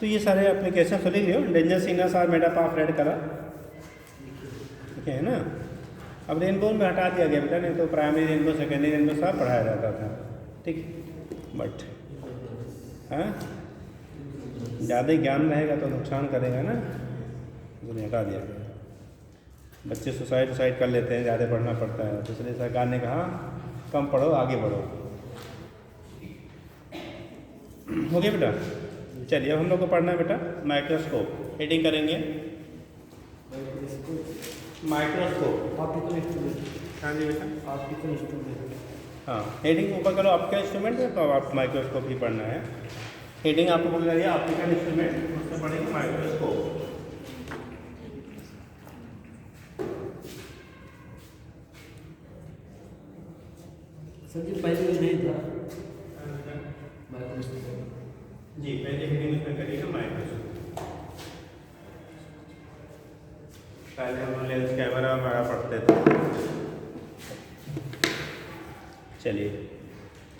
Speaker 1: तो ये सारे एप्लीकेशन तो लिख लियो। Danger signals are made up of red colour, ठीक है ना। अब रेनबो में हटा दिया गया बेटा, नहीं तो प्राइमरी रेनबो सेकेंडरी रेनबो सब पढ़ाया जाता था, ठीक। बट हाँ ज़्यादा ज्ञान रहेगा तो नुकसान करेगा ना, इसलिए हटा दिया गया। बच्चे सुसाइड कर लेते हैं, ज़्यादा पढ़ना पड़ता है, तो इसलिए सरकार ने कहा कम पढ़ो आगे बढ़ो। हो गया बेटा? चलिए अब हम लोग को पढ़ना है बेटा माइक्रोस्कोप। हेडिंग करेंगे माइक्रोस्कोप।
Speaker 3: Optical instrument.
Speaker 1: हाँ जी बेटा,
Speaker 3: ऑप्टिकल इंस्ट्रूमेंट।
Speaker 1: हाँ हेडिंग ऊपर करो ऑप्टिकल इंस्ट्रूमेंट है, तो आप माइक्रोस्कोप ही पढ़ना है। हेडिंग आपको बोल रही है ऑप्टिकल इंस्ट्रूमेंट, उससे पढ़ेंगे माइक्रोस्कोप।
Speaker 3: सर जी पहले ये नहीं था माइक्रोस्कोप
Speaker 1: जी, पहले हेडिंग इसमें करिएगा माइक्रोस्कोप। पहले हम लेंस कैमरा वगैरह पढ़ते थे। चलिए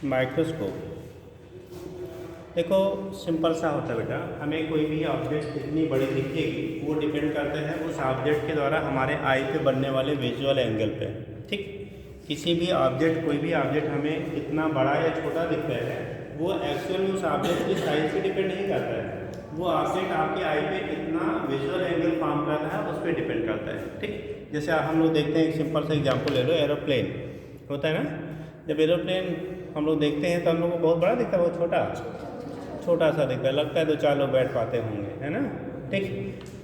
Speaker 1: माइक्रोस्कोप देखो सिंपल सा होता है बेटा, हमें कोई भी ऑब्जेक्ट कितनी बड़ी दिखेगी वो डिपेंड करता है उस ऑब्जेक्ट के द्वारा हमारे आई पे बनने वाले विजुअल एंगल पे, ठीक। किसी भी ऑब्जेक्ट, कोई भी ऑब्जेक्ट हमें कितना बड़ा या छोटा दिखता है वो एक्चुअल में उस ऑब्जेक्ट की साइज पे डिपेंड नहीं करता है, वो ऑब्जेक्ट आपके आई पे कितना विजुअल एंगल फॉर्म करता है उस पर डिपेंड करता है, ठीक। जैसे हम लोग देखते हैं, एक सिंपल सा एग्जाम्पल ले लो, एरोप्लेन होता है ना। जब एरोप्लेन हम लोग देखते हैं तो हम लोग को बहुत बड़ा दिखता है, बहुत छोटा सा दिखता है, लगता है 2-4 लोग बैठ पाते होंगे, है ना, ठीक।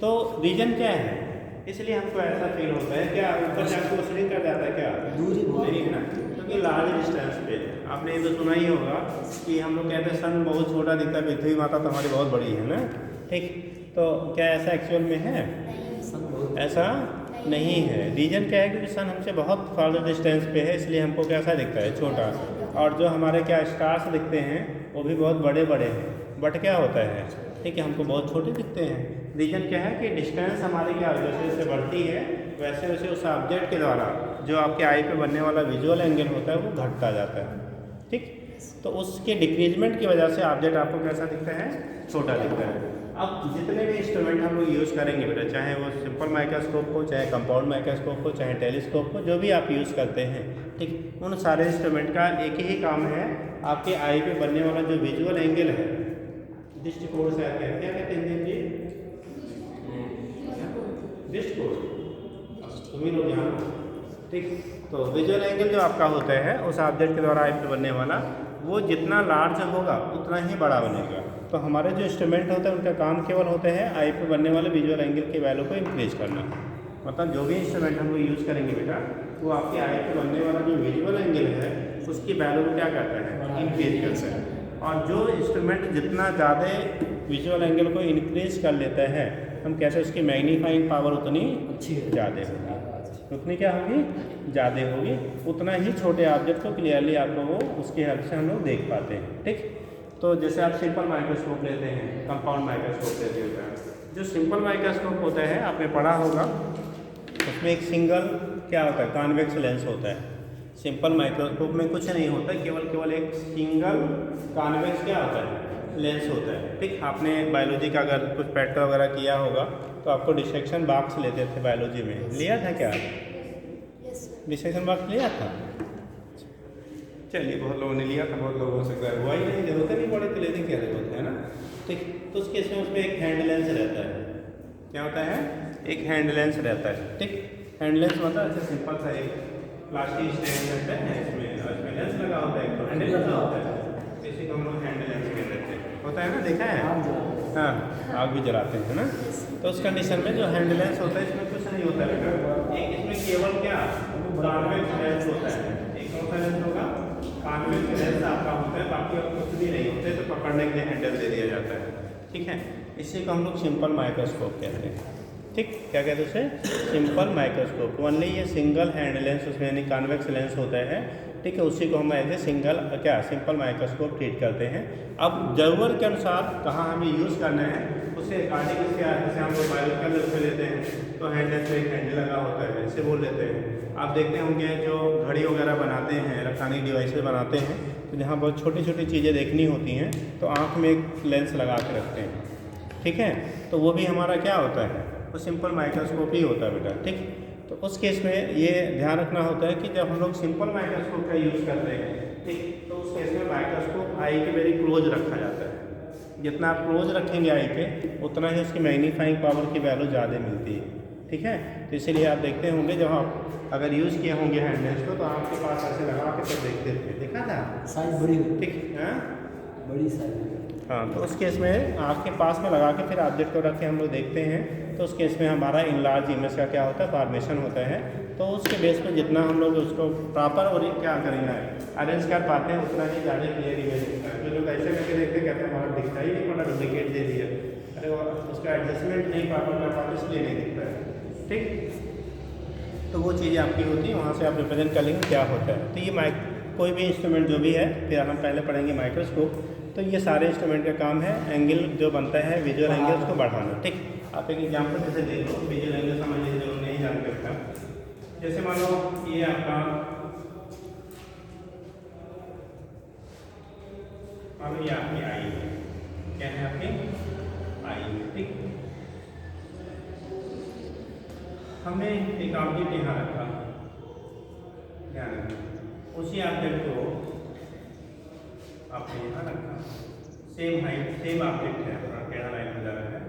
Speaker 1: तो रीजन क्या है? इसलिए हमको ऐसा फील होता है, क्या ऊपर से आपको श्रिंक कर जाता है, क्या
Speaker 3: दूरी
Speaker 1: नहीं है ना, क्योंकि लार्ज डिस्टेंस पे। आपने ये तो सुना ही होगा कि हम लोग कहते हैं सन बहुत छोटा दिखता है, पृथ्वी माता तो हमारी बहुत बड़ी है ना, ठीक। तो क्या ऐसा एक्चुअल में है? ऐसा नहीं है। रीजन क्या है? क्योंकि सन हमसे बहुत फार्दर डिस्टेंस पे है, इसलिए हमको कैसा दिखता है? छोटा। और जो हमारे क्या स्टार्स दिखते हैं वो भी बहुत बड़े बड़े हैं, बट क्या होता है, ठीक है, हमको बहुत छोटे दिखते हैं। रीजन क्या है कि डिस्टेंस हमारी क्या जैसे जैसे बढ़ती है वैसे वैसे उस ऑब्जेक्ट के द्वारा जो आपके आई पे बनने वाला विजुअल एंगल होता है वो घटता जाता है, ठीक। तो उसके डिक्रीजमेंट की वजह से ऑब्जेक्ट आपको कैसा दिखता है? छोटा दिखता है। अब जितने भी इंस्ट्रूमेंट हम लोग यूज़ करेंगे बेटा, चाहे वो सिंपल माइक्रोस्कोप हो, चाहे कंपाउंड माइक्रोस्कोप हो, चाहे टेलीस्कोप हो, जो भी आप यूज़ करते हैं, ठीक, उन सारे इंस्ट्रूमेंट का एक ही काम है, आपके आई पे बनने वाला जो विजुअल एंगल है, दृष्टिकोण से क्या कहते हैं जी? दृष्टिकोण, तुम ही लोग जानो, ठीक। तो विजुअल एंगल जो आपका होता है उस ऑब्जेक्ट के द्वारा आई पे बनने वाला, वो जितना लार्ज होगा उतना ही बड़ा बनेगा। तो हमारे जो इंस्ट्रूमेंट होते हैं उनका काम केवल होता है आई पे बनने वाले विजुअल एंगल के वैल्यू को इंक्रीज करना। मतलब जो भी इंस्ट्रूमेंट हम लोग यूज़ करेंगे बेटा, वो आपके आई पे बनने वाला जो विजुअल एंगल है उसकी वैल्यू को क्या करता है? इंक्रीज करता है। और जो इंस्ट्रूमेंट जितना ज़्यादा विजुअल एंगल को इंक्रीज कर लेता है, हम कहते हैं उसकी मैग्नीफाइंग पावर उतनी
Speaker 3: अच्छी
Speaker 1: ज़्यादा होगी। उतनी क्या होगी, ज़्यादा होगी। उतना ही छोटे ऑब्जेक्ट को क्लियरली आप लोगों उसकी हेल्प से हम लोग देख पाते हैं। ठीक, तो जैसे आप सिंपल माइक्रोस्कोप लेते हैं, कंपाउंड माइक्रोस्कोप लेते हैं। जो सिंपल माइक्रोस्कोप होता है आपने पढ़ा होगा, उसमें एक सिंगल क्या होता है, कॉन्वेक्स लेंस होता है। सिंपल माइक्रोस्कोप में कुछ नहीं होता, केवल एक सिंगल कॉन्वेक्स क्या होता है, लेंस होता है। ठीक, आपने बायोलॉजी का अगर कुछ पैटर वगैरह किया होगा तो आपको डिसेक्शन बॉक्स लेते थे बायोलॉजी में, लिया था क्या, डिसेक्शन बॉक्स लिया था? चलिए, बहुत लोगों ने लिया था, बहुत लोगों से हुआ ही नहीं, जरूरत नहीं पड़े तो लेने क्या जरूरत है ना। ठीक, तो उस केस में उसमें एक हैंड लेंस रहता है। क्या होता है, एक हैंड लेंस रहता है। ठीक, हैंड लेंस मतलब ऐसे सिंपल सा एक प्लास्टिक स्टैंड रहता है, इसमें लेंस लगा होता है, एक तो हैंडल लगा होता है, इसी को हम लोग हैंड लेंस कह देते हैं। होता है ना, देखा है? हाँ, आग भी जलाते हैं ना। तो उस कंडीशन में जो हैंड लेंस होता है इसमें कुछ नहीं होता है, एक इसमें केवल क्या कॉन्वेक्स लेंस होता है। एक कौन सा लेंस होगा, कॉन्वेक्स लेंस आपका होता है, बाकी और कुछ भी नहीं होते, तो पकड़ने के लिए हैंडल दे दिया जाता है। ठीक है, इसी को हम लोग सिंपल माइक्रोस्कोप कहते हैं। ठीक, क्या कहते हैं उसे, सिंपल माइक्रोस्कोप। ओनली ये सिंगल हैंड लेंस उसमें यानी कॉन्वेक्स लेंस होता है। ठीक है, उसी को हम ऐसे सिंगल क्या सिंपल माइक्रोस्कोप ट्रीट करते हैं। अब ज़रूरत के अनुसार कहाँ हमें यूज़ करना है उसे अकॉर्डिंग इसके जैसे हम लोग बायोलॉजिकल लेंस लेते हैं तो हैंड लेंस में एक हैंडल लगा होता है, इसे बोल लेते हैं। आप देखते होंगे जो घड़ी वगैरह बनाते हैं, इलेक्ट्रॉनिक डिवाइसेस बनाते हैं, तो जहाँ बहुत छोटी छोटी चीज़ें देखनी होती हैं तो आँख में एक लेंस लगा के रखते हैं। ठीक है, तो वो भी हमारा क्या होता है, वो सिंपल माइक्रोस्कोप ही होता है बेटा। ठीक, तो उस केस में ये ध्यान रखना होता है कि जब हम लोग सिंपल माइक्रोस्कोप का यूज़ करते हैं, ठीक, तो उस केस में माइक्रोस्कोप आई के वेरी क्लोज रखा जाता है। जितना आप क्लोज रखेंगे आई के, उतना ही उसकी मैग्नीफाइंग पावर की वैल्यू ज़्यादा मिलती है। ठीक है, तो इसीलिए आप देखते होंगे जब आप अगर यूज़ किए होंगे हैंड लेंस को तो आपके पास ऐसे लगा के तब देखते थे, देखा था,
Speaker 3: साइज बड़ी होती है।
Speaker 1: ठीक है,
Speaker 3: बड़ी साइज।
Speaker 1: हाँ, तो उस केस में आँख के पास में लगा के फिर ऑब्जेक्ट को रख के हम लोग देखते हैं, तो उस केस में हमारा इनलार्ज इमेज का क्या होता है, फॉर्मेशन होता है। तो उसके बेस पे जितना हम लोग उसको प्रॉपर और क्या करेंगे अरेंज कर पाते हैं उतना ही ज़्यादा क्लियर इमेज दिखता है। जो लोग ऐसे करके देखते हैं कहते हैं हमारा दिखता ही नहीं, बड़ा डुप्लीकेट दे दिया, अरे वो उसका एडजस्टमेंट नहीं प्रॉपर कर पाते इसलिए नहीं दिखता है। ठीक, तो वो चीज़ें आपकी होती हैं, वहाँ से आप रिप्रेजेंट कर लेंगे क्या होता है। तो ये कोई भी इंस्ट्रूमेंट जो भी है, फिर हम पहले पढ़ेंगे माइक्रोस्कोप, तो ये सारे इंस्ट्रूमेंट का काम है एंगल जो बनता है विजुअल एंगल उसको बढ़ाना। ठीक, आप एक एग्जांपल जैसे दे दो, विजुअल एंगल समझ लीजिए जो नहीं जान सकता। जैसे मान लो ये आपका मान लो ये आपकी आई है, क्या है आपकी आई है। ठीक, हमने एक ऑब्जेक्ट यहाँ रखा, ध्यान रखना, उसी ऑब्जेक्ट को आपने यहाँ रखा, सेम हाइट सेम ऑब्जेक्ट है, थोड़ा टेढ़ा लाइन हो जा रहा है,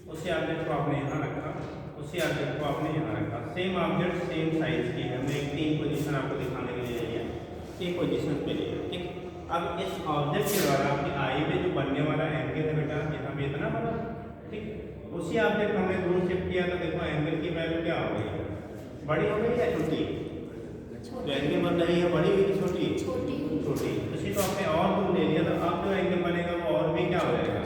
Speaker 1: उसी ऑब्जेक्ट को आपने यहाँ रखा, उसी ऑब्जेक्ट को आपने यहाँ रखा, सेम ऑब्जेक्ट सेम साइज की है। हमने एक 3 पोजीशन आपको दिखाने के लिए लिया, 3 पोजीशन पे लिया। ठीक, अब इस ऑब्जेक्ट के द्वारा आपकी आई में जो बनने वाला एंगल है बेटा यहाँ पे इतना बड़ा। ठीक, उसी ऑब्जेक्ट को हमने दूर शिफ्ट किया तो देखो एंगल की वैल्यू क्या हो गई, बड़ी हो गई या छोटी, तो एंगल बन रही है बड़ी हुई छोटी, छोटी। उसी को आपने और दूर ले लिया तो अब जो एंगल बनेगा वो और भी क्या हो जाएगा,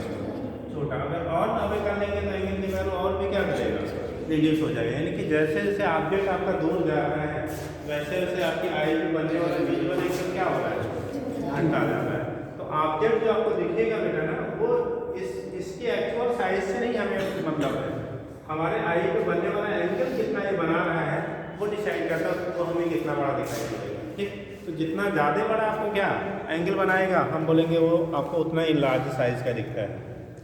Speaker 1: छोटा। अगर और अवे कर लेंगे तो एंगल की वैल्यू और भी क्या करेगा, रिड्यूस हो जाएगा। यानी कि जैसे जैसे ऑब्जेक्ट आपका दूर जा रहा है वैसे वैसे आपकी आई में बनने वाला विजुअल एंगल क्या हो रहा है, घटता जा रहा है। तो ऑब्जेक्ट जो आपको दिखेगा बेटा ना वो इसकी एक्चुअल साइज से नहीं हमें मतलब है, हमारे आई पे बनने वाला एंगल कितना ये बना रहा है वो डिसाइड करता है तो हमें कितना बड़ा दिखाई देगा। ठीक, तो जितना ज़्यादा बड़ा आपको क्या एंगल बनाएगा हम बोलेंगे वो आपको उतना ही लार्ज साइज़ का दिखता है,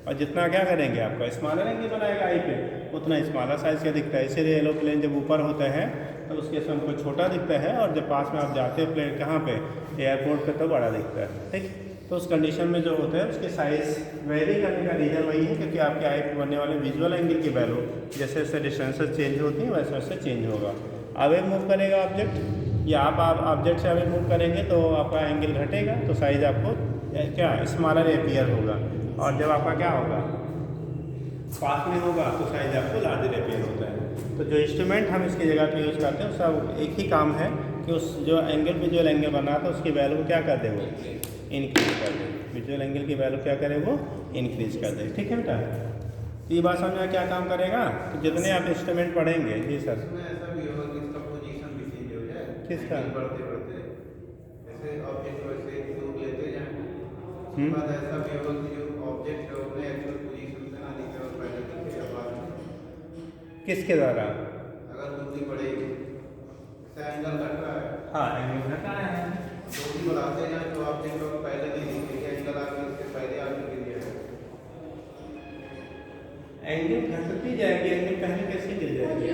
Speaker 1: और जितना क्या करेंगे आपका स्मॉलर एंगल बनाएगा आई पे उतना स्मॉलर साइज़ का दिखता है। इसीलिए येलो प्लेन जब ऊपर होता है तो उसके समय हमको छोटा दिखता है, और जब पास में आप जाते हो प्लेन कहाँ पे एयरपोर्ट पे तो बड़ा दिखता है। ठीक, तो उस कंडीशन में जो होता है उसके साइज़ वेरी करने का रीज़न वही है क्योंकि आपके आई पे बनने वाले विजुअल एंगल की वैल्यू जैसे जैसे डिस्टेंसेस चेंज होती हैं वैसे वैसे चेंज होगा। अवे मूव करेगा ऑब्जेक्ट या आप ऑब्जेक्ट से अवे मूव करेंगे तो आपका एंगल घटेगा तो साइज़ आपको क्या स्मॉलर एपियर होगा, और जब आपका क्या होगा पास में होगा तो साइज आपको लार्जर एपियर होता है। तो जो इंस्ट्रूमेंट हम इसकी जगह पे यूज़ करते हैं उसका एक ही काम है कि उस जो एंगल विजुअल एंगल बना था उसकी वैल्यू क्या कर दे, वो इंक्रीज कर दे। विजुअल एंगल की वैल्यू क्या करे, वो इंक्रीज कर दे। ठीक है बेटा, तो ये बात समझ में क्या काम करेगा? तो जितने आप इंस्ट्रूमेंट पढ़ेंगे। जी सर।
Speaker 4: इसमें ऐसा भी होगा कि इसका पोजीशन भी चेंज हो जाए।
Speaker 1: किसका?
Speaker 4: बढ़ते बढ़ते जैसे ऑब्जेक्ट वैसे दूर लेते जाएं, उसके बाद ऐसा भी होगा कि जो ऑब्जेक्ट है अपने एक्चुअल पोजीशन से ना दिखे और पहले दिखे या बाद में।
Speaker 1: किसके द्वारा?
Speaker 4: अगर दूरी बढ़ेगी, जैसे एंगल घट रहा है,
Speaker 1: हाँ, एंगल घटा है।
Speaker 4: दूरी बढ़ाते जाएं तो ऑब्जेक्ट को पहले नहीं दिखेगी, एंगल आगे उससे पहले आगे गिर जाएगा।
Speaker 1: एंगल घटती जाएगी, एंगल पहले कैसे गिर जाएगी?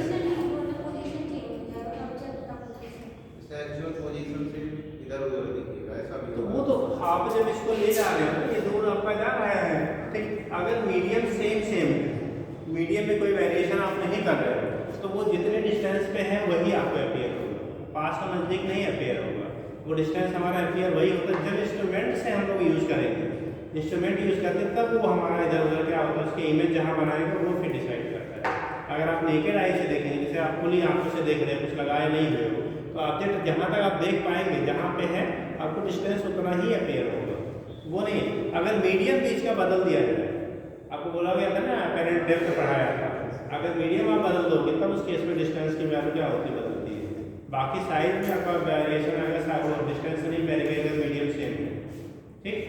Speaker 4: एक्चुअल पोजीशन से इधर उधर दिखेगा, ऐसा भी
Speaker 1: तो
Speaker 4: होगा।
Speaker 1: वो तो आप जब इसको ले जा रहे हो ना, ये दूर आपका जा रहा है, ठीक। अगर मीडियम सेम है, मीडियम में कोई वेरिएशन आप नहीं कर रहे हो, तो वो जितने डिस्टेंस पे है वही आपको अपीयर होगा, पास और नज़दीक नहीं अपीयर होगा। वो डिस्टेंस हमारा अपीयर वही होता है जब इंस्ट्रूमेंट से हम लोग यूज़ करेंगे। इंस्ट्रूमेंट यूज़ करते हैं तब वो हमारा इधर उधर क्या होता है, उसकी इमेज जहाँ बनाएगा वो फिर डिसाइड करता है। अगर आप नेकेड आई से देखेंगे, जैसे आप खुली आंखों से देख रहे हैं, कुछ लगाए नहीं हुए हो, तो ऑब्जेक्ट जहाँ तक आप देख पाएंगे, जहाँ पे है आपको डिस्टेंस उतना ही अपीयर होगा, वो नहीं। अगर मीडियम बीच का बदल दिया जाए, आपको बोला गया था ना पेरेंट डेप्थ पढ़ाया था, अगर मीडियम आप बदल दोगे तब उस केस में डिस्टेंस की वैल्यू क्या होती है, बदलती है। बाकी साइज में आपका वेरिएशन आएगा, वो डिस्टेंस नहीं वेरिएगा, मीडियम सेम है, ठीक।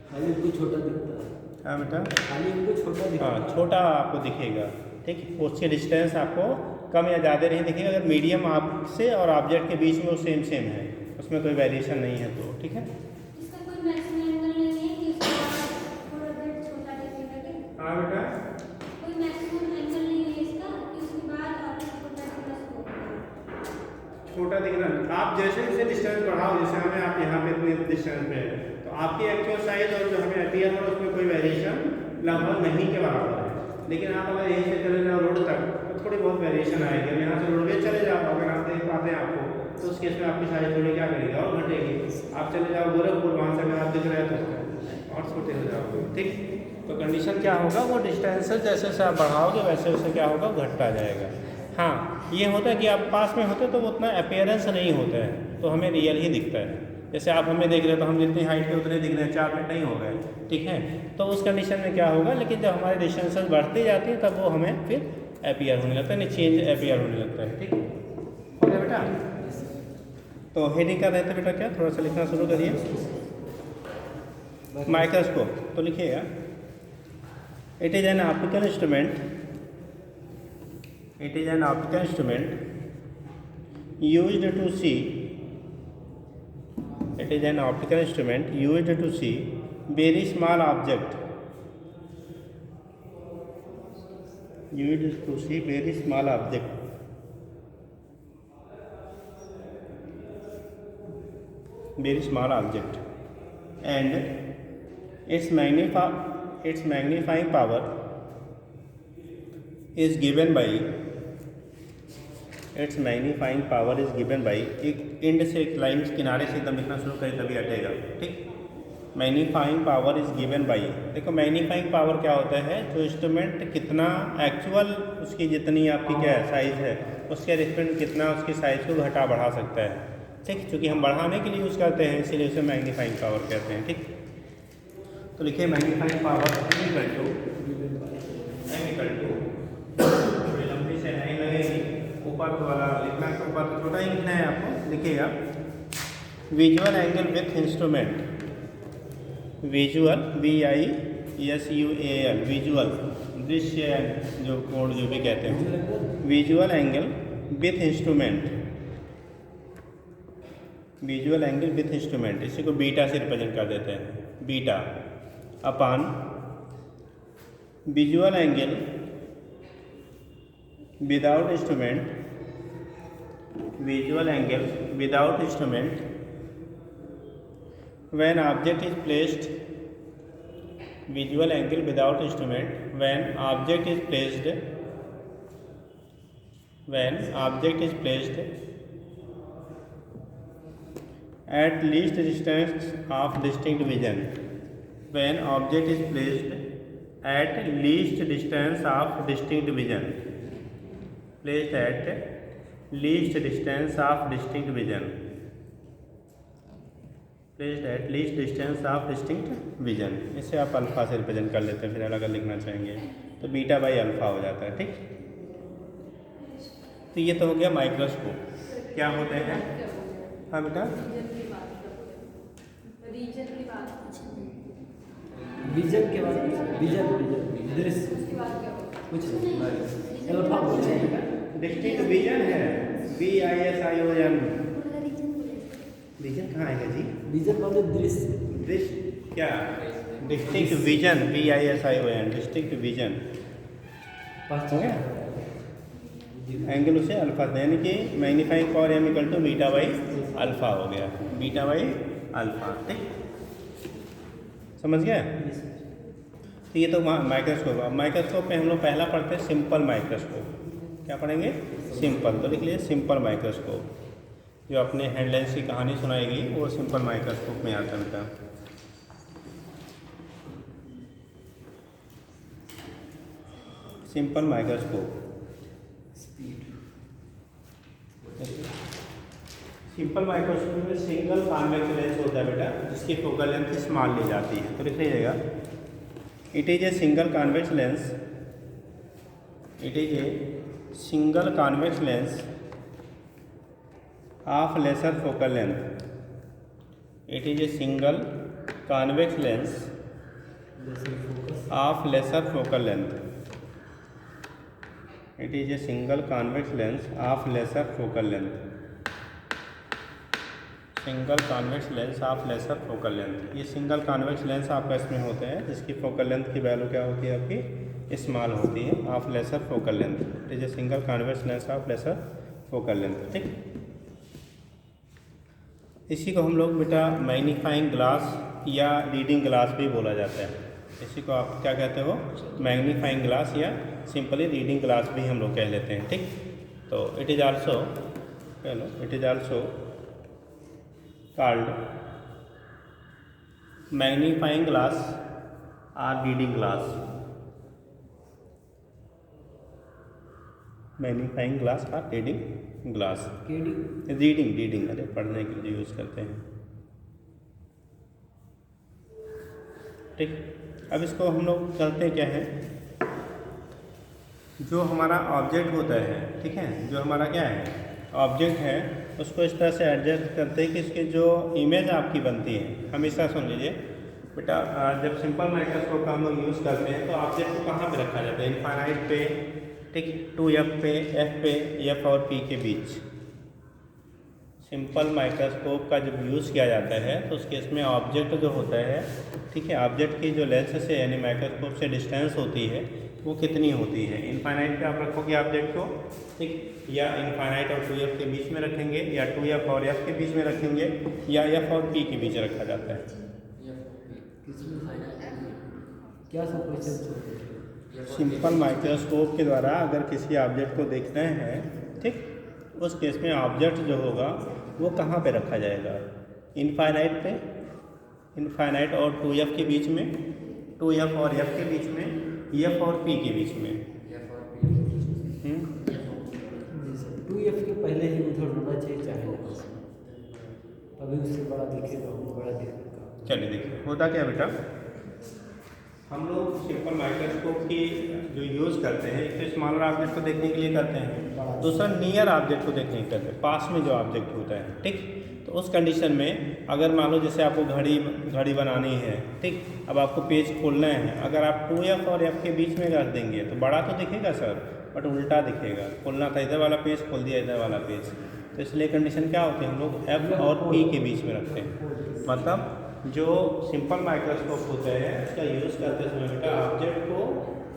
Speaker 3: खाली इनको छोटा दिखता है।
Speaker 1: हाँ बेटा,
Speaker 3: खाली इनको छोटा दिखता है।
Speaker 1: हाँ, छोटा आपको दिखेगा, ठीक। उसके डिस्टेंस आपको कम या ज़्यादा नहीं दिखेगा अगर मीडियम आपसे और ऑब्जेक्ट के बीच में वो सेम है, उसमें कोई वेरिएशन नहीं है तो, ठीक है।
Speaker 5: इसका कोई मैक्सिमम एंगल नहीं है कि उसके बाद थोड़ा बिट छोटा दिखेगा क्या?
Speaker 1: हाँ बेटा,
Speaker 5: कोई मैक्सिमम एंगल नहीं है इसका कि उसके बाद ऑब्जेक्ट छोटा दिखना शुरू होगा।
Speaker 1: छोटा दिखना, आप जैसे जैसे डिस्टेंस बढ़ाओ, जैसे हमें आप यहाँ पे इतने डिस्टेंस पे है, तो आपकी एक्चुअल साइज और जो हमें अपीयर हो उसमें कोई वेरिएशन लगभग नहीं के बराबर है। लेकिन आप अगर यहीं से चले जाओ रोड तक तो थोड़ी बहुत वेरिएशन आएगी। अब यहाँ से रोडवेज चले जाओ, अगर आप देख पाते हैं आपको, तो उस केस में आपकी साइज थोड़ी क्या करेगी, और घटेगी। आप चले जाओ गोरखपुर, वहाँ से अगर आप दिख रहे हैं तो और छोटे हो जाओगे, ठीक। तो कंडीशन क्या होगा, वो डिस्टेंस जैसे जैसे आप बढ़ाओगे वैसे वैसे क्या होगा, घटता जाएगा। हाँ, ये होता है कि आप पास में होते तो उतना अपीयरेंस नहीं होता है, तो हमें रियल ही दिखता है। जैसे आप हमें देख रहे हो तो हम जितनी हाइट के उतने दिख रहे हैं, 4 फीट नहीं हो गए, ठीक है। तो उस कंडीशन में क्या होगा, लेकिन जब हमारे डिस्टेंसेस बढ़ती जाती है तब वो हमें फिर अपीयर होने लगता है, नहीं चेंज अपीयर होने लगता है, ठीक। हो गया बेटा। तो हेडिंग कर रहे थे बेटा, क्या थोड़ा सा लिखना शुरू करिए। माइक्रोस्कोप तो लिखिएगा, it is an optical instrument, it is an optical instrument used to see, it is an optical instrument used to see very small object, used to see very small object, very small object, and its magnifying power is given by, its magnifying power is given by, एक and से एक line किनारे से एकदम लिखना शुरू करें तभी हटेगा, ठीक। Magnifying power is given by, देखो मैग्नीफाइंग पावर क्या होता है, जो इंस्ट्रूमेंट कितना एक्चुअल उसकी जितनी आपकी क्या है साइज़ है, उसके रिस्पेक्ट कितना उसकी साइज़ को घटा बढ़ा सकता है, ठीक। क्योंकि हम बढ़ाने के लिए यूज़ करते हैं, इसीलिए उसे मैग्नीफाइंग पावर कहते हैं, ठीक। तो लिखिए मैग्नीफाइंग पावर इक्वल टू थोड़ी लंबी से नहीं लगेगी, ऊपर वाला लिखना है, ऊपर तो छोटा ही लिखना है आपको, लिखिएगा visual angle with instrument, visual VISUAL, visual दृश्य जो कोड जो भी कहते हैं, visual angle with instrument, visual angle with instrument, इसी को बीटा से रिप्रेजेंट कर देते हैं, beta upon visual angle without instrument, visual angle without instrument when object is placed, visual angle without instrument when object is placed, when object is placed at least distance of distinct vision, when object is placed at least distance of distinct vision, placed at least distance of distinct vision, placed at least distance of distinct vision. इसे आप alpha से represent कर लेते हैं, फिर अलग लिखना चाहेंगे तो बीटा बाई अल्फा हो जाता है। ठीक, तो ये तो हो गया माइक्रोस्कोप। क्या होते हैं? हाँ बेटा,
Speaker 2: रीजन की बात
Speaker 3: विजन के बाद विजन दृश्य
Speaker 2: उसके बाद क्या होगा?
Speaker 3: कुछ नहीं अल्फा बोलते हैं।
Speaker 1: डिस्टिंक्ट विजन है VISION। विजन कहाँ आएगा जी?
Speaker 3: विजन मतलब दृश्य।
Speaker 1: दृश्य क्या? Distinct vision VISION, distinct vision.
Speaker 3: पास
Speaker 1: हो गया? एंगल उसे अल्फा, यानी कि magnifying power m equal to beta by alpha हो गया, बीटा बाई अल्फा। ठीक, समझ गया? तो ये तो माइक्रोस्कोप। अब माइक्रोस्कोप में हम लोग पहला पढ़ते हैं सिंपल माइक्रोस्कोप। क्या पढ़ेंगे? सिंपल। तो लिख लीजिए सिंपल माइक्रोस्कोप। जो अपने हेडलाइंस की कहानी सुनाएगी वो सिंपल माइक्रोस्कोप में आता है बेटा। Simple microscope. सिंपल माइक्रोस्कोप में सिंगल कॉन्वेक्स लेंस होता है बेटा, जिसकी फोकल लेंथ स्मॉल ली जाती है। तो लिख लीजिएगा it is a single convex lens, it is a single convex lens of lesser focal length, it is a single convex lens of lesser focal length, it is a single convex lens of lesser focal length, single convex lens of lesser focal length. ये single convex lens आपका इसमें होते हैं जिसकी focal length की value क्या होती है? आपकी स्मॉल होती है, of lesser focal length. It is a single convex lens of lesser focal length. ठीक, इसी को हम लोग बेटा मैग्नीफाइंग ग्लास या रीडिंग ग्लास भी बोला जाता है। इसी को आप क्या कहते हो? मैग्नीफाइंग ग्लास या सिंपली रीडिंग ग्लास भी हम लोग कह लेते हैं। ठीक, तो it is also called magnifying glass or reading glass, magnifying glass और रीडिंग ग्लास। रीडिंग अरे पढ़ने के लिए यूज़ करते हैं। ठीक, अब इसको हम लोग करते क्या है, जो हमारा ऑब्जेक्ट होता है, ठीक है, जो हमारा क्या है ऑब्जेक्ट है, उसको इस तरह से एडजस्ट करते हैं कि इसकी जो इमेज आपकी बनती है। हमेशा सुन लीजिए बेटा, जब सिंपल माइक्रोस्कोप का हम लोग यूज़ करते हैं तो ऑब्जेक्ट को कहाँ पे रखा जाता है? इनफाइनाइट पे, ठीक, 2F पे, F पे, F और P के बीच। सिंपल माइक्रोस्कोप का जब यूज़ किया जाता है तो उस केस में ऑब्जेक्ट जो होता है, ठीक है, ऑब्जेक्ट की जो लेंस से यानी माइक्रोस्कोप से डिस्टेंस होती है वो कितनी होती है? इनफाइनाइट पे आप रखोगे ऑब्जेक्ट को, ठीक, या इनफाइनाइट और 2F के बीच में रखेंगे, या 2F और F के बीच में रखेंगे, या F और P के बीच रखा जाता है।
Speaker 3: क्या सब क्वेश्चन?
Speaker 1: सिंपल माइक्रोस्कोप के द्वारा अगर किसी ऑब्जेक्ट को देखना है, ठीक, उस केस में ऑब्जेक्ट जो होगा वो कहाँ पे रखा जाएगा? इनफाइनाइट पे, इनफाइनाइट और 2F के बीच में, 2F और F के बीच में, F और P के बीच में।
Speaker 3: 2F के पहले ही उधर होना चाहिए, चाहे ना, अभी उससे बड़ा दिखेगा, वो बड़ा दिखेगा।
Speaker 1: चलिए देखिए होता क्या बेटा, हम लोग सिंपल माइक्रोस्कोप की जो यूज़ करते हैं, एक तो स्मॉलर ऑब्जेक्ट को देखने के लिए करते हैं, दूसरा नियर ऑब्जेक्ट को देखने के लिए करते हैं, पास में जो ऑब्जेक्ट होता है। ठीक, तो उस कंडीशन में अगर मान लो जैसे आपको घड़ी बनानी है, ठीक, अब आपको पेज खोलना है, अगर आप 2F और F के बीच में रख देंगे तो बड़ा तो दिखेगा सर, बट उल्टा दिखेगा। खोलना था इधर वाला पेज, खोल दिया इधर वाला पेज, तो इसलिए कंडीशन क्या होती है, हम लोग F और P के बीच में रखते हैं। मतलब जो सिंपल माइक्रोस्कोप होता है उसका यूज़ करते समय बेटा ऑब्जेक्ट को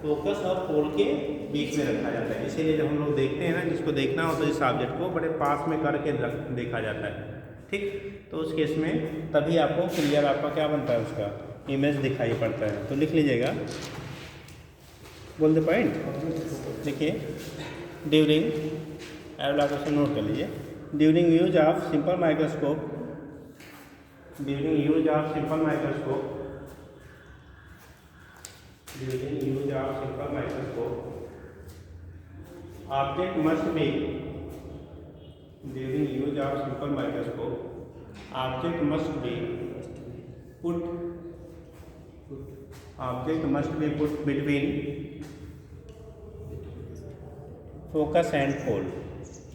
Speaker 1: फोकस और पोल के बीच में रखा जाता है। इसीलिए जब हम लोग देखते हैं ना, जिसको देखना होता है इस ऑब्जेक्ट को बड़े पास में करके देखा जाता है। ठीक, तो उस केस में तभी आपको क्लियर आपका क्या बनता है, उसका इमेज दिखाई पड़ता है। तो लिख लीजिएगा, बोल द पॉइंट। देखिए, ड्यूरिंग अगला क्वेश्चन नोट कर लीजिए। During use of simple microscope, during use of simple microscope, during use of simple microscope, object must be, during use of simple microscope, object must be put object must be put between focus and pole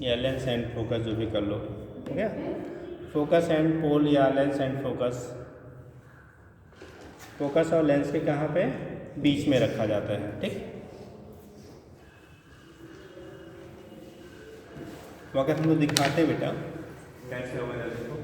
Speaker 1: या lens and focus, जो भी कर लो, ठीक है। Focus and pole या lens and focus, focus और lens के कहाँ पे बीच में रखा जाता है, ठीक। तो अगर हम लोग दिखाते हैं बेटा कैसे होगा, देखो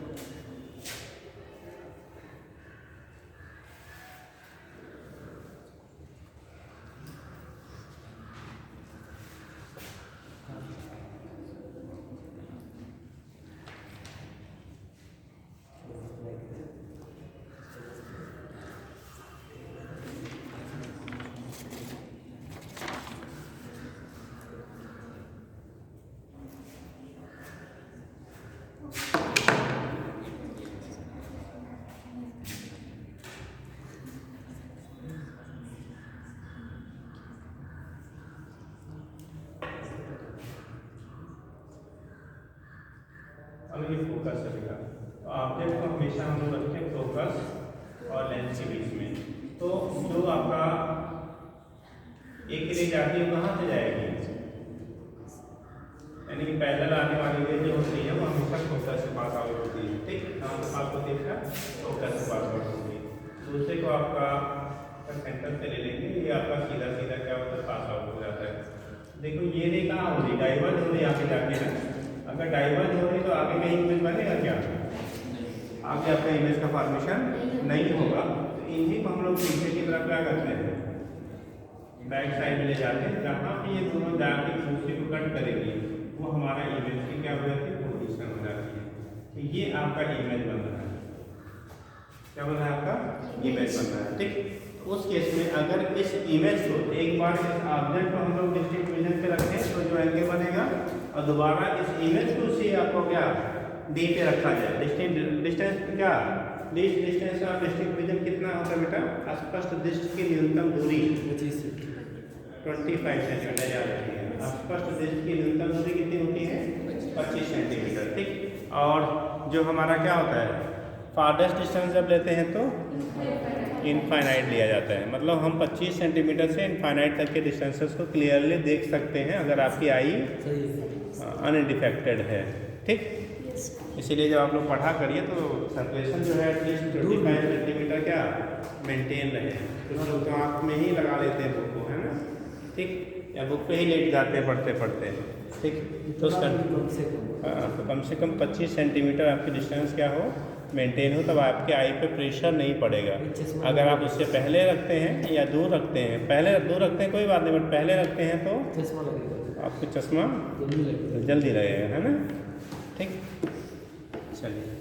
Speaker 1: अब ये फोकस है बेटा। तो ऑब्जेक्ट को हमेशा हम लोग रखें फोकस और लेंस के बीच में। तो जो आपका एक के लिए जाती है कहाँ से जाएगी, यानी कि पैरेलल आने वाली रेज जो होती है वो हमेशा फोकस से पास आउट होती है, ठीक। कहाँ से पास होती है, फोकस से पास आउट होती है। दूसरे को आपका सेंटर से ले लेंगे, ये आपका सीधा सीधा क्या होता है, पास आउट हो जाता है। देखो ये रे कहाँ हो रही, डाइवर्ज हो रही है आगे जाके ना। अगर डाइवर्ज हो रही तो आगे का इमेज बनेगा क्या, आगे आपका इमेज का फॉर्मेशन नहीं होगा। तो इन्हीं को हम लोग पीछे की तरफ क्या करते हैं, बैक साइड में ले जाते हैं, जहाँ पे ये दोनों जाके एक दूसरे को कट करेगी वो हमारा इमेज की क्या हो जाती है, पोजीशन हो जाती है। तो ये आपका इमेज बन रहा है, क्या बन रहा है, आपका इमेज बन रहा है, ठीक। उस केस में अगर इस इमेज को एक बार इस ऑब्जेक्ट को हम लोग डिस्टिंक्ट विजन पे रखें तो जो एंगल बनेगा, और दोबारा इस इमेज को से आपको क्या डी पे रखा जाए, डिस्टेंस क्या, लीस्ट डिस्टेंस और डिस्टिंक्ट विजन कितना होता है बेटा, स्पष्ट दृष्टि की न्यूनतम दूरी 25 सेंटीमीटर याद रखिए। स्पष्ट दृष्टि की न्यूनतम दूरी कितनी होती है, 25 सेंटीमीटर, ठीक। और जो हमारा क्या होता है, फारदेस्ट डिस्टेंस जब लेते हैं तो इनफाइनाइट लिया जाता है, मतलब हम 25 सेंटीमीटर से इनफाइनाइट तक के डिस्टेंसेस को क्लियरली देख सकते हैं अगर आपकी आई अनडिफेक्टेड है, ठीक। इसीलिए जब आप लोग पढ़ा करिए तो सर्कुलेशन जो है एटलीस्ट 25 सेंटीमीटर क्या मेंटेन रहे। कुछ लोग तो आँख में ही लगा लेते हैं बुक को, है ना, ठीक, या बुक पे ही लेट जाते हैं पढ़ते पढ़ते, ठीक। तो उसका कम से कम 25 सेंटीमीटर आपकी डिस्टेंस क्या हो, मेंटेन हो, तब आपके आई पे प्रेशर नहीं पड़ेगा। अगर आप उससे पहले रखते हैं या दूर रखते हैं, पहले दूर रखते हैं कोई बात नहीं, बट पहले रखते हैं तो
Speaker 3: चश्मा लगेगा,
Speaker 1: आपको चश्मा जल्दी लगेगा, है ना, ठीक। चलिए,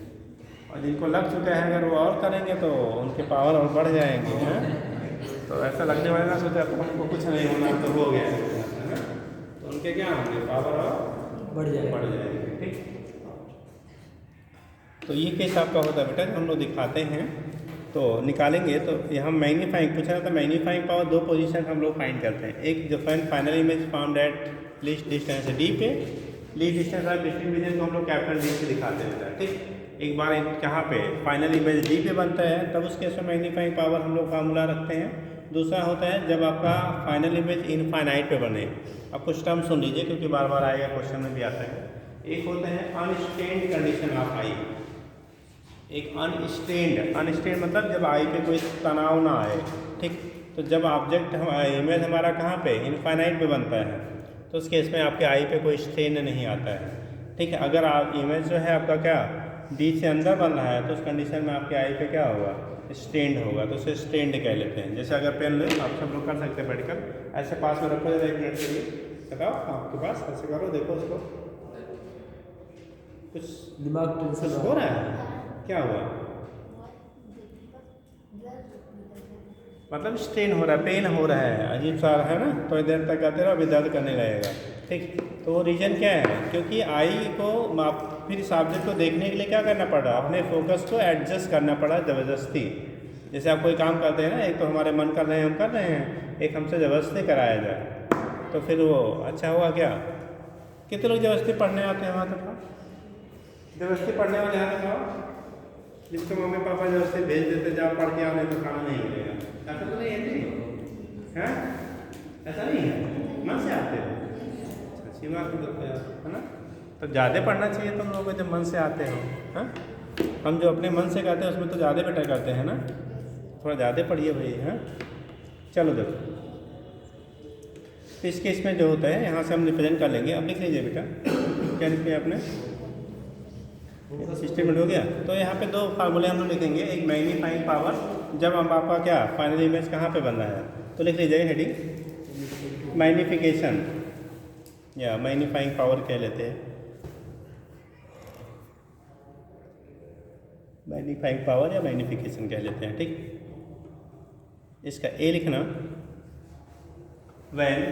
Speaker 1: और जिनको लग चुका है अगर वो और करेंगे तो उनके पावर और बढ़ जाएंगे, हैं। तो ऐसा लगने वाला ना सोचा तो हमको कुछ नहीं होना तो हो गया, है ना, तो उनके क्या होंगे, पावर और बढ़ जाएंगे, ठीक। तो ये केस आपका होता है बेटा, हम लोग दिखाते हैं तो निकालेंगे। तो यहाँ मैग्नीफाइंग पूछा था, मैग्नीफाइंग पावर दो पोजीशन हम लोग फाइंड करते हैं। एक जो final image found at least distance D पे, लीस्ट डिस्टेंस और डिस्टिंक्ट विजन को हम लोग कैपिटल डी से दिखाते हैं, ठीक। एक बार कहाँ पे फाइनल इमेज डी पे बनता है तब उस केस में मैग्नीफाइंग पावर हम लोग फार्मूला रखते हैं। दूसरा होता है जब आपका फाइनल इमेज इनफाइनाइट पे बने। अब कुछ टर्म सुन लीजिए क्योंकि बार बार आएगा, क्वेश्चन में भी आता है। एक होता है अनस्टेन्ड कंडीशन ऑफ आई, एक अनस्टेन्ड मतलब जब आई पे कोई तनाव ना आए, ठीक। तो जब ऑब्जेक्ट इमेज हमारा कहाँ पे इनफाइनाइट पे बनता है तो उस केस में आपके आई पे कोई स्ट्रेन नहीं आता है, ठीक है। अगर आप इमेज जो है आपका क्या डी से अंदर बन रहा है तो उस कंडीशन में आपके आई पे क्या होगा, स्टेंड होगा, तो उसे स्टेंड कह लेते हैं। जैसे अगर पेन ले आप सब लोग कर सकते हैं बैठकर, ऐसे पास में रखो जरा 1 मिनट के लिए, बताओ आपके पास ऐसे करो, देखो उसको कुछ
Speaker 3: दिमाग टेंशन
Speaker 1: हो रहा है, क्या हुआ, मतलब स्ट्रेन हो रहा है, पेन हो रहा है, अजीब सा है ना, थोड़ी देर तक करते रहो अभी दर्द करने लगेगा, ठीक। तो वो रीज़न क्या है, क्योंकि आई को फिर इस ऑब्जेक्ट को देखने के लिए क्या करना पड़ा, अपने फोकस को एडजस्ट करना पड़ा ज़बरदस्ती। जैसे आप कोई काम करते हैं ना, एक तो हमारे मन कर रहे हैं हम कर रहे हैं, एक हमसे ज़बरदस्ती कराया जाए तो फिर वो अच्छा हुआ क्या। कितने लोग ज़बरदस्ती पढ़ने आते हैं वहाँ तक, ज़बरदस्ती पढ़ने वाले यहाँ तक जिसको मम्मी पापा जो से भेज देते जाओ पढ़ के आओ नहीं तो खाना नहीं मिलेगा, ऐसा तो नहीं है जी, हैं? ऐसा नहीं है, मन से आते हो, अच्छी बात है ना। तो ज़्यादा पढ़ना चाहिए तुम लोगों को जब मन से आते हो। हाँ, हम जो अपने मन से करते हैं उसमें तो ज़्यादा बेटर करते हैं ना, थोड़ा ज़्यादा पढ़िए भाई। हाँ चलो देखो, तो इस केस में जो होता है यहाँ से हम रिप्रेजेंट कर लेंगे। अब लिख लीजिए बेटा, क्या लिख लिया आपने, स्टेटमेंट हो गया। तो यहाँ पे दो फार्मूले हम लोग लिखेंगे, एक मैग्नीफाइंग पावर, जब हम आपका क्या फाइनल इमेज कहाँ पे बन रहा है, तो लिख लीजिए हेडिंग मैग्निफिकेशन या मैग्नीफाइंग पावर कह लेते हैं, मैग्नीफाइंग पावर या मैग्निफिकेशन कह लेते हैं। ठीक, इसका ए लिखना, when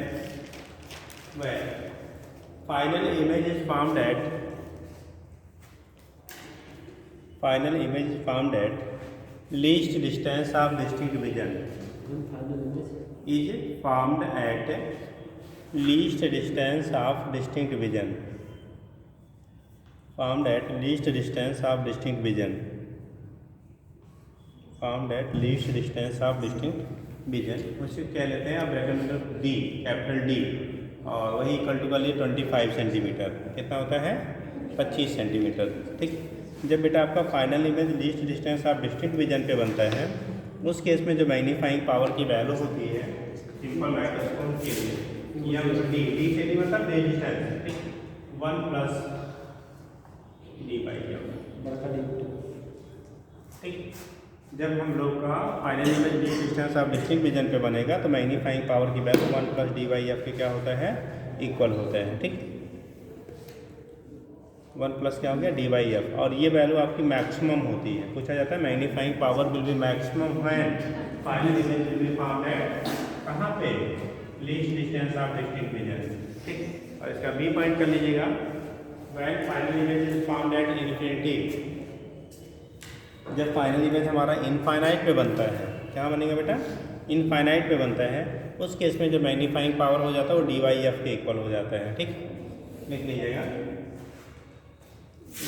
Speaker 1: final image is formed at least distance of distinct vision is formed at least distance of distinct vision, formed at least distance of distinct vision, formed at least distance of distinct vision, उसे क्या लेते हैं आप bracket में D, capital D, और वही equal to कर लिए 25 सेंटीमीटर, कितना होता है 25 सेंटीमीटर। ठीक, जब बेटा आपका final image least distance of distinct vision पे बनता है, उस केस में जो मैग्नीफाइंग पावर की वैल्यू होती है सिंपल माइक्रोस्कोप के लिए, या डी, डी से डी मतलब डे डिस्टेंस, ठीक 1 प्लस डी बाई डी। ठीक, जब हम लोग का final image D distance of distinct vision पे बनेगा तो मैग्नीफाइंग पावर की value 1 plus D by F के क्या होता है, इक्वल होता है। ठीक, 1 प्लस क्या हो गया डी बाई एफ, और ये वैल्यू आपकी मैक्सिमम होती है। पूछा जाता है magnifying power will be maximum when final image will be found at कहाँ पे, least distance of distinct vision. ठीक, और इसका बी पॉइंट कर लीजिएगा, when final image is found at infinity, जब फाइनल इमेज हमारा इनफाइनाइट पे बनता है, क्या बनेगा बेटा इनफाइनाइट पे बनता है, उस केस में जो मैग्नीफाइंग पावर हो जाता है वो डी वाई एफ के इक्वल हो जाता है। ठीक, लिख लीजिएगा,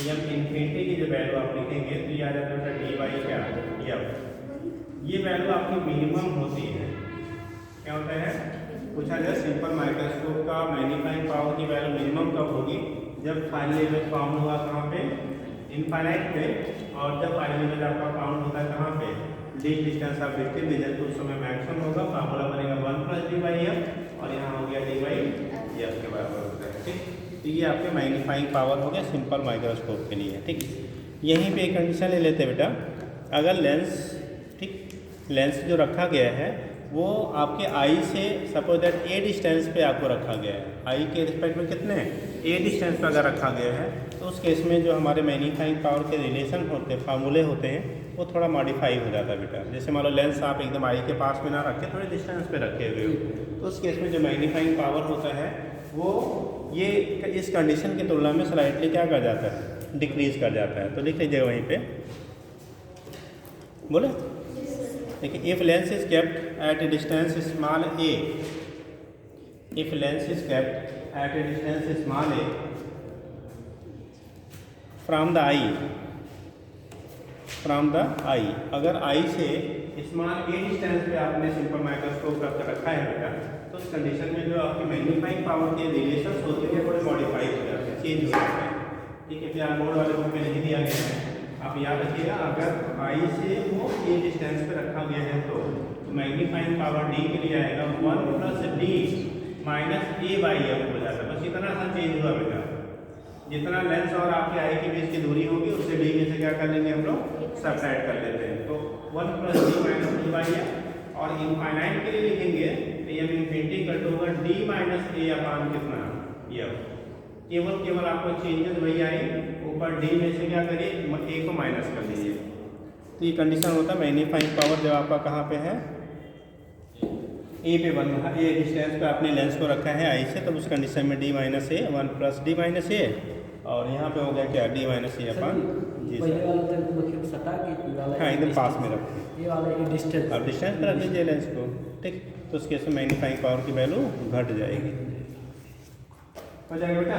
Speaker 1: जब इन्फिनिटी की जो वैल्यू आप लिखेंगे तो ये आ जाता है डी वाई क्या एफ, ये वैल्यू आपकी मिनिमम होती है। क्या होता है, पूछा जाए सिंपल माइक्रोस्कोप का मैग्नीफाइंग पावर की वैल्यू मिनिमम कब होगी, जब फाइनल इमेज फाउंड हुआ कहाँ पे, इनफाइनाइट पे, और जब फाइनल इमेज आपका फाउंड होता है कहाँ पे, least distance of distinct vision, तो उस समय मैक्सिमम होगा, फार्मूला बनेगा 1 प्लस डी बाई एफ, और यहाँ हो गया डी बाई एफ के बराबर होता है। ठीक, तो ये आपके मैग्नीफाइंग पावर हो गया सिंपल माइक्रोस्कोप के लिए। ठीक, यहीं पे एक कंडीशन ले लेते हैं बेटा, अगर लेंस, ठीक लेंस जो रखा गया है वो आपके आई से सपोज दैट ए डिस्टेंस पे आपको रखा गया है, आई के रिस्पेक्ट में कितने ए डिस्टेंस पर अगर रखा गया है, तो उस केस में जो हमारे मैग्नीफाइंग पावर के रिलेशन होते हैं, फार्मूले होते हैं, वो थोड़ा मॉडिफाई हो जाता है बेटा। जैसे मान लो लेंस आप एकदम आई के पास में ना रखे, थोड़े डिस्टेंस पे रखे हुए हो, तो उस केस में जो मैग्नीफाइंग पावर होता है वो ये इस कंडीशन की तुलना में स्लाइटली क्या कर जाता है, डिक्रीज कर जाता है। तो लिख लीजिएगा वहीं पे, बोले देखिए, if lens is kept at a distance small a, if lens is kept at a distance small a from the eye, from the eye, अगर आई से स्मॉल ए डिस्टेंस पे आपने सिंपल माइक्रोस्कोप रख रखा है बेटा, तो उस कंडीशन में जो आपकी मैग्नीफाइंग पावर के रिलेशन होते हैं थोड़े मॉडिफाई हो जाते हैं, चेंज हो जाते हैं। ठीक है, फिर बोर्ड वाले बुक में नहीं दिया गया है, आप याद रखिएगा, अगर आई से वो ए डिस्टेंस पे रखा गया है तो मैग्नीफाइंग पावर डी के लिए आएगा 1 plus D minus A by F हो जाता है। बस इतना सा चेंज हुआ बेटा, जितना लेंस और आपके आई के बीच की दूरी होगी उससे डी में से क्या कर लेंगे हम लोग, सब्ट्रैक्ट कर लेते हैं। तो 1 plus D minus D by F, और इनफाइनाइट के लिए लिखेंगे तो ये इन्फिनिटी कट होगा डी माइनस ए अपान कितना एफ, केवल आपको चेंजेस वही आई, ऊपर डी में से क्या करिए ए को माइनस कर लीजिए। तो ये कंडीशन होता है मैग्नीफाइंग पावर जब आपका कहाँ पे है, ए पे बन रहा है, ए डिस्टेंस पे आपने लेंस को रखा है आई से, तो उस कंडीशन में डी माइनस ए 1 प्लस डी माइनस ए, और यहाँ पे हो गया क्या डी माइनस ए अपान जी सर, हाँ एकदम पास में रखें,
Speaker 3: ये वाला ये डिस्टेंस,
Speaker 1: अब डिस्टेंस पर रख लीजिए लेंस को। ठीक, तो उसके से मैग्नीफाइंग पावर की वैल्यू घट जाएगी, हो जाएगा बेटा।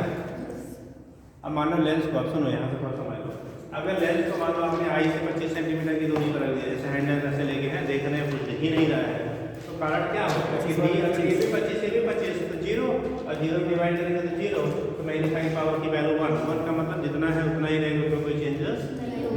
Speaker 1: अब मान लो लेंस को, अब सुनो यहाँ से थोड़ा समझ लो, अगर लेंस को मान लो आपने आई से 25 सेंटीमीटर की दूरी पर रख दिया, जैसे हैंडल ऐसे लेके हैं, देख रहे हैं कुछ दिख ही नहीं रहा है, तो कारण क्या होगा कि डी अगर ये भी 25 ये भी 25 तो 0 और 0 डिवाइड करेंगे तो 0, तो मैग्नीफाइंग पावर की वैल्यू 1 का मतलब जितना है उतना ही रहेगा, तो कोई चेंजेस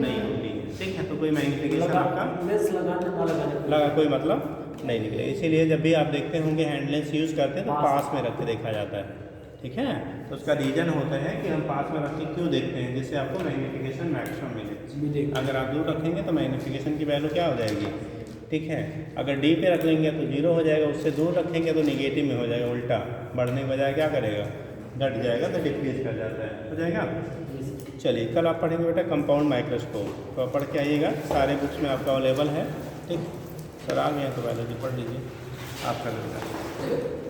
Speaker 1: नहीं होती है। ठीक है, तो कोई मैग्नीफिकेशन आपका
Speaker 3: लेंस लगाने ना लगाने
Speaker 1: लगा कोई मतलब नहीं निकले। इसीलिए जब भी आप देखते होंगे हैंड लेंस यूज़ करते हैं तो पास में रख के देखा जाता है। ठीक है, तो उसका रीज़न होता है कि हम पास में रख के क्यों देखते हैं, जिससे आपको मैग्नीफिकेशन मैक्सिमम मिले। अगर आप दूर रखेंगे तो मैग्नीफिकेशन की वैल्यू क्या हो जाएगी, ठीक है, अगर डी पे रख लेंगे तो 0 हो जाएगा, उससे दूर रखेंगे तो निगेटिव में हो जाएगा, उल्टा बढ़ने के बजाय क्या करेगा, घट जाएगा, तो डिक्रीज कर जाता है, हो जाएगा। चलिए कल आप पढ़ेंगे बेटा कंपाउंड माइक्रोस्कोप, तो पढ़ के आइएगा, सारे बुक्स में आपका अवेलेबल है। ठीक, सर आ गए हैं तो बायोलॉजी पढ़ लीजिए, आपका लड़का।